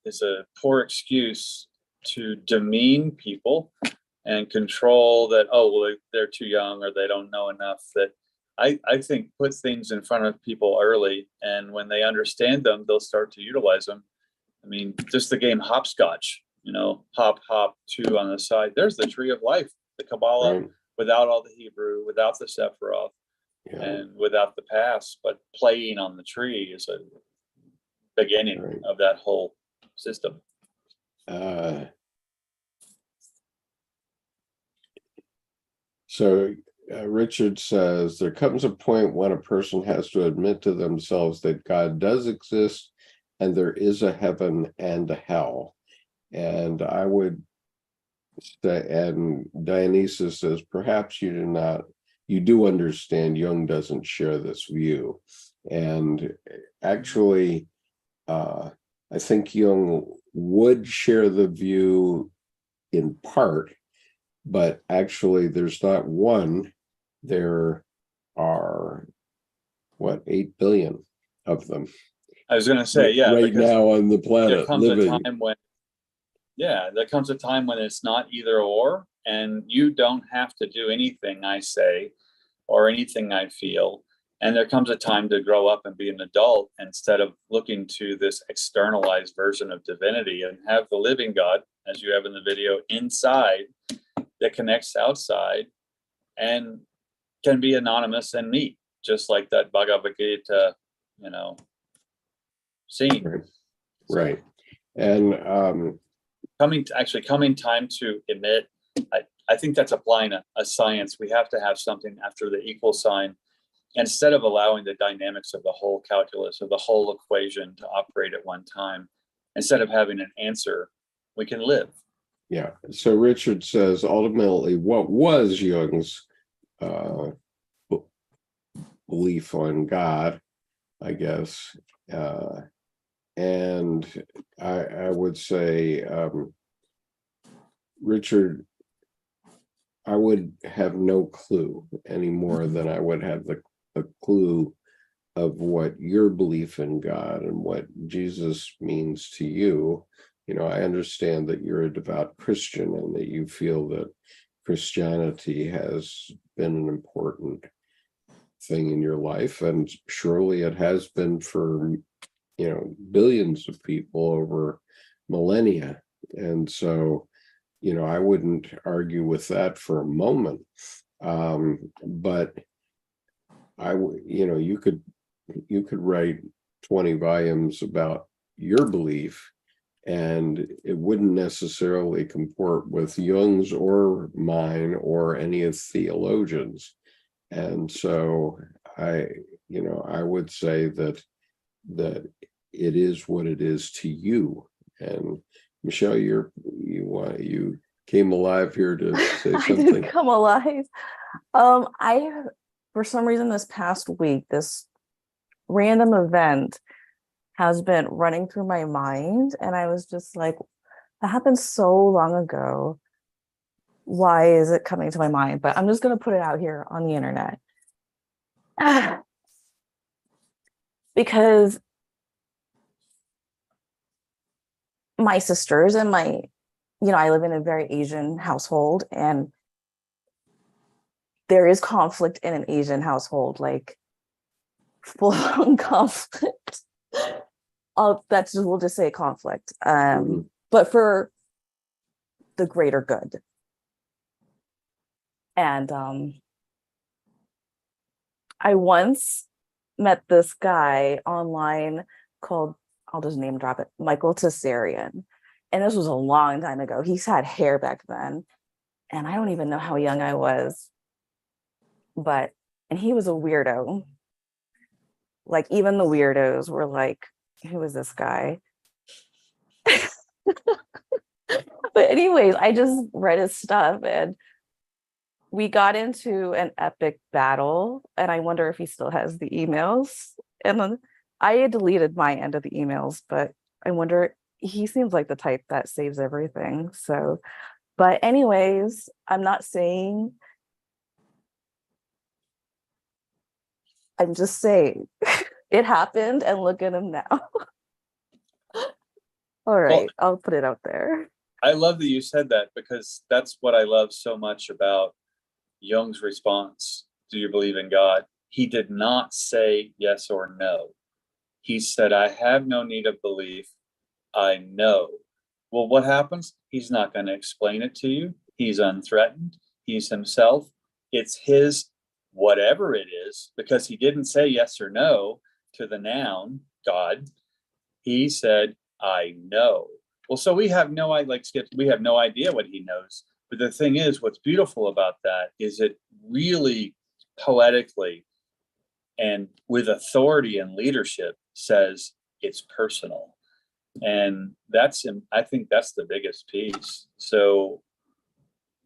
poor excuse to demean people and control that, they're too young or they don't know enough. That I think put things in front of people early, and when they understand them, they'll start to utilize them. I mean, just the game hopscotch, hop, hop, 2 on the side. There's the tree of life, the Kabbalah, right, without all the Hebrew, without the Sephiroth, and without the past, but playing on the tree is a beginning of that whole system. So Richard says, there comes a point when a person has to admit to themselves that God does exist and there is a heaven and a hell. And I would say, and Dionysus says, perhaps you do understand Jung doesn't share this view. And actually, I think Jung would share the view in part, but actually there's not one there are, what, 8 billion of them I was going to say, yeah, right because now on the there planet comes a living. time when, there comes a time when it's not either or, and you don't have to do anything I say or anything I feel. And there comes a time to grow up and be an adult instead of looking to this externalized version of divinity, and have the living God, as you have in the video, inside that connects outside and can be anonymous and neat, just like that Bhagavad Gita, scene. Right. Right. And coming time to emit, I think that's applying a science. We have to have something after the equal sign, instead of allowing the dynamics of the whole calculus, of the whole equation to operate at one time. Instead of having an answer, we can live. yeah. So Richard says, ultimately, what was Jung's belief on God, I guess. And I would say, Richard, I would have no clue any more than I would have the clue of what your belief in God and what Jesus means to you. I understand that you're a devout Christian and that you feel that Christianity has been an important thing in your life, and surely it has been for billions of people over millennia. And so I wouldn't argue with that for a moment. But you could write 20 volumes about your belief, and it wouldn't necessarily comport with Jung's or mine or any of the theologians. And so I would say that it is what it is to you. And Michelle, you came alive here to say I something. did come alive. For some reason this past week, this random event has been running through my mind, and I was just like, that happened so long ago. Why is it coming to my mind? But I'm just going to put it out here on the internet. Because my sisters and I live in a very Asian household, and there is conflict in an Asian household, like full-on conflict. We'll just say conflict. But for the greater good. And I once met this guy online called, I'll just name drop it, Michael Tessarian. And this was a long time ago. He's had hair back then. And I don't even know how young I was. And he was a weirdo. Like, even the weirdos were like, who is this guy? But anyways, I just read his stuff, and we got into an epic battle, and I wonder if he still has the emails. And then I had deleted my end of the emails, but I wonder, he seems like the type that saves everything. So, but anyways, I'm not saying, I'm just saying it happened, and look at him now. All right, I'll put it out there. I love that you said that, because that's what I love so much about Jung's response. Do you believe in God? He did not say yes or no. He said, I have no need of belief. I know. Well, what happens? He's not going to explain it to you. He's unthreatened. He's himself. It's his whatever it is, because he didn't say yes or no to the noun, God. He said, I know. Well, so we have no idea, like Skip, we have no idea what he knows. But the thing is, what's beautiful about that is it really poetically and with authority and leadership says it's personal. And I think that's the biggest piece. So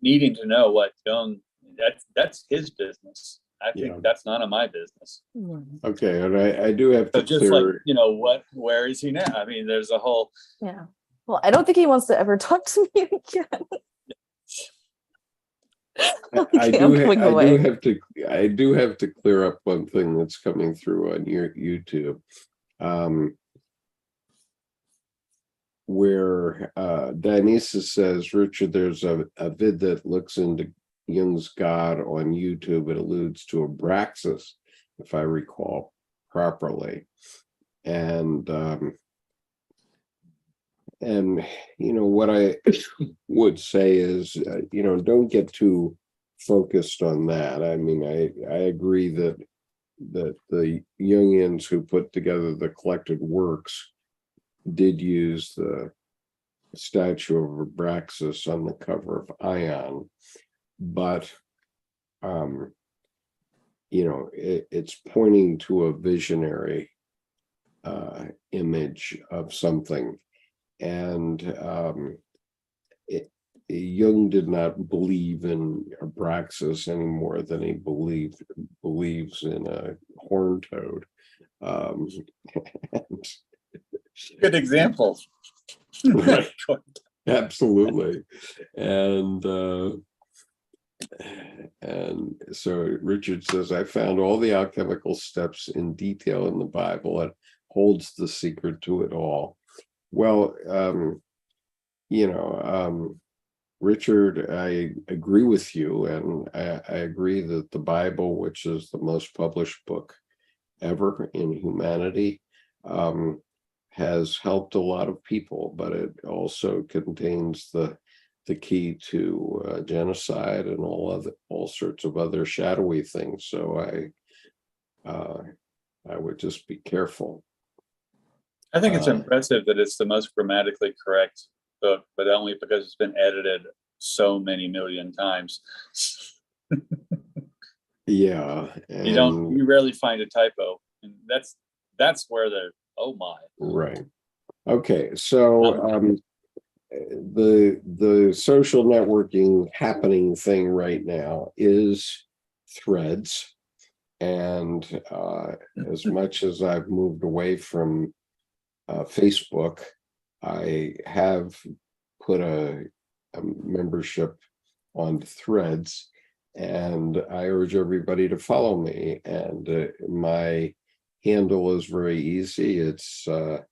needing to know what Jung, that's his business. I think that's none of my business. Okay, and I do have to just clear. Like, where is he now? I mean, there's a whole. Yeah. Well, I don't think he wants to ever talk to me again. I Gambling away. I do have to clear up one thing that's coming through on your YouTube. Where Dionysus says, Richard, there's a vid that looks into Jung's God on YouTube. It alludes to Abraxas, if I recall properly. And what I would say is, don't get too focused on that. I mean, I agree that the Jungians who put together the collected works did use the statue of Abraxas on the cover of Ion, but it's pointing to a visionary image of something, and Jung did not believe in Abraxas any more than he believes in a horned toad. Good example. Right. Absolutely. And so Richard says, I found all the alchemical steps in detail in the Bible. It holds the secret to it all. Well, Richard, I agree with you, and I agree that the Bible, which is the most published book ever in humanity, has helped a lot of people, but it also contains the key to genocide and all sorts of other shadowy things. So I would just be careful. I think it's impressive that it's the most grammatically correct book, but only because it's been edited so many million times. Yeah, you rarely find a typo, and that's where they're, oh my. Right. Okay, so the social networking happening thing right now is Threads, and as much as I've moved away from Facebook, I have put a membership on Threads, and I urge everybody to follow me. And my handle is very easy. It's at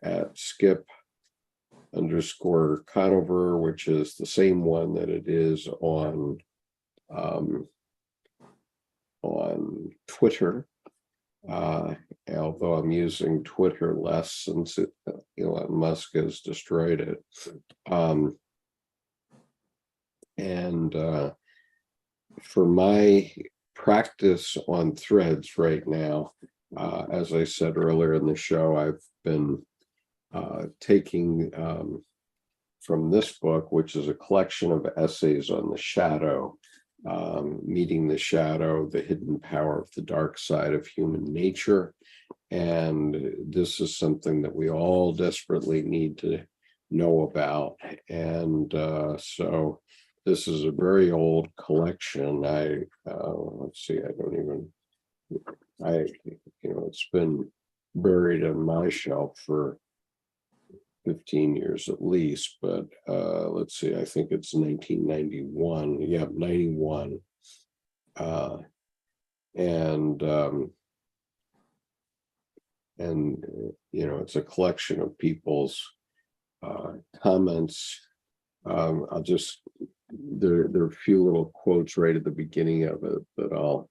Skip_Conover, which is the same one that it is on Twitter. Although I'm using Twitter less since Elon Musk has destroyed it. And for my practice on Threads right now, as I said earlier in the show, I've been taking from this book, which is a collection of essays on the shadow, meeting the shadow, the hidden power of the dark side of human nature. And this is something that we all desperately need to know about. And so this is a very old collection. Let's see, it's been buried on my shelf for 15 years at least, but let's see, I think it's 1991. Yeah, 91. And it's a collection of people's comments. There are a few little quotes right at the beginning of it that I'll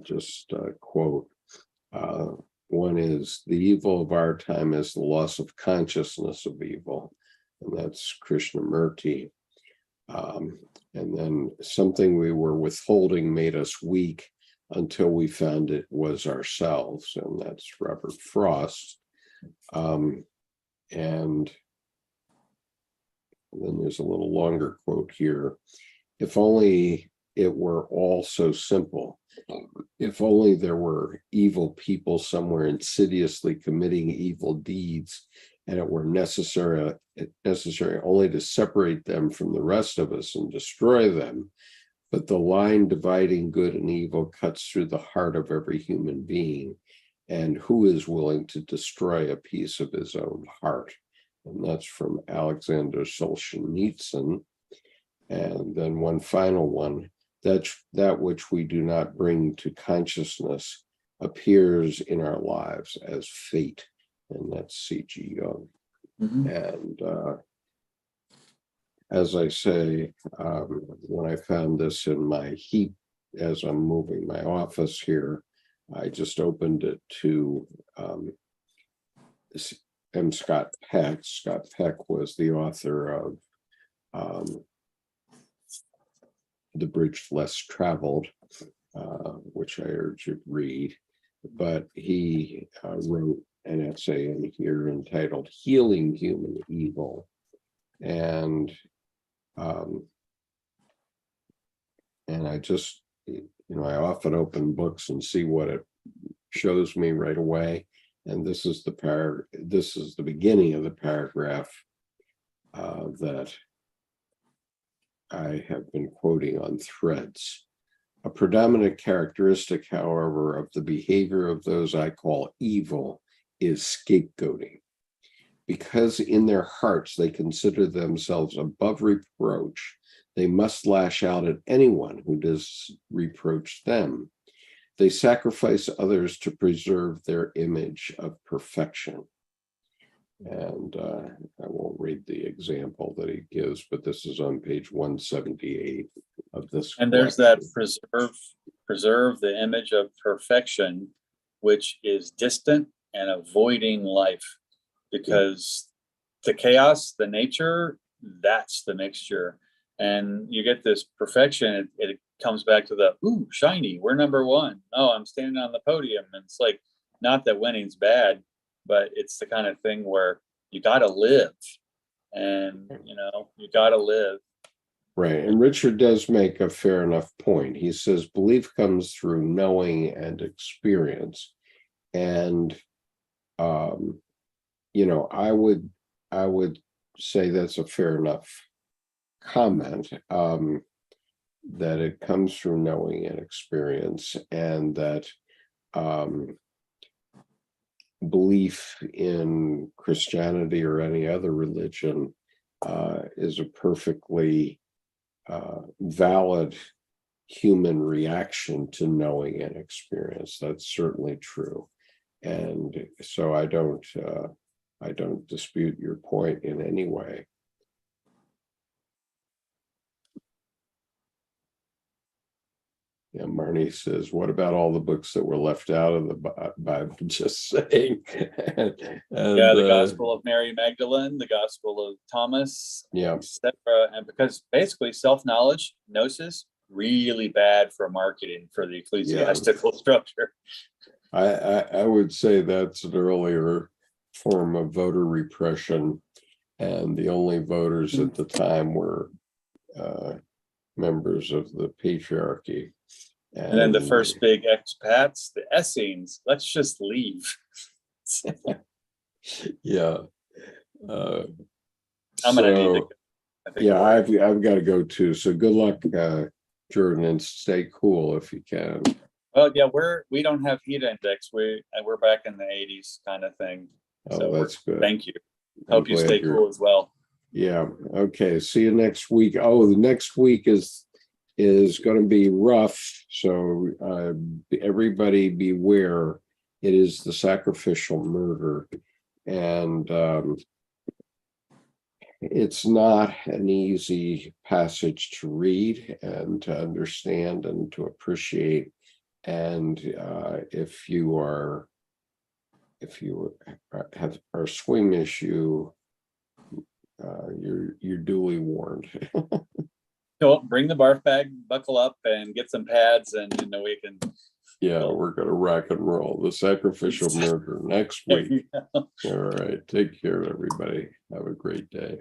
just quote. One is, the evil of our time is the loss of consciousness of evil, and that's Krishnamurti. And then, something we were withholding made us weak until we found it was ourselves, and that's Robert Frost. And then there's a little longer quote here. If only it were all so simple. If only there were evil people somewhere insidiously committing evil deeds, and it were necessary only to separate them from the rest of us and destroy them. But the line dividing good and evil cuts through the heart of every human being. And who is willing to destroy a piece of his own heart? And that's from Alexander Solzhenitsyn. And then one final one, that which we do not bring to consciousness appears in our lives as fate. And that's C.G. Jung. And as I say, when I found this in my heap as I'm moving my office here, I just opened it to M. Scott Peck. Scott Peck was the author of The Bridge Less Traveled, which I urge you to read. But he wrote an essay in here entitled Healing Human Evil. And I just, I often open books and see what it shows me right away. And this is the beginning of the paragraph that I have been quoting on Threads. A predominant characteristic, however, of the behavior of those I call evil is scapegoating. Because in their hearts they consider themselves above reproach, they must lash out at anyone who does reproach them. They sacrifice others to preserve their image of perfection. And I won't read the example that he gives, but this is on page 178 of this. And there's that preserve the image of perfection, which is distant and avoiding life, because the chaos, the nature, that's the mixture. And you get this perfection, it comes back to the, ooh, shiny, we're number one. Oh, I'm standing on the podium. And it's like, not that winning's bad, but it's the kind of thing where you got to live. And, you got to live. Right. And Richard does make a fair enough point. He says belief comes through knowing and experience. And, I would say that's a fair enough comment, that it comes through knowing and experience, and that belief in Christianity or any other religion is a perfectly valid human reaction to knowing and experience. That's certainly true. And so I don't dispute your point in any way. Yeah, Marnie says, what about all the books that were left out of the Bible? Just saying. The Gospel of Mary Magdalene, the Gospel of Thomas, etc. And because basically self-knowledge, gnosis, really bad for marketing for the ecclesiastical structure. I would say that's an earlier form of voter repression. And the only voters at the time were members of the patriarchy. And then the first big expats, the Essenes, let's just leave. I'm gonna need to go. I've got to go too. So good luck, Jordan, and stay cool if you can. Well, we don't have heat index. We're back in the 80s kind of thing. So that's good. Thank you. Hope you stay cool as well. Yeah. Okay. See you next week. Oh, the next week is going to be rough. So everybody beware. It is the sacrificial murder. And it's not an easy passage to read and to understand and to appreciate. And if you have a swing issue, you're duly warned. So bring the barf bag, buckle up, and get some pads, and we can. Yeah, we're gonna rock and roll. The sacrificial murder next week. All right, take care, everybody. Have a great day.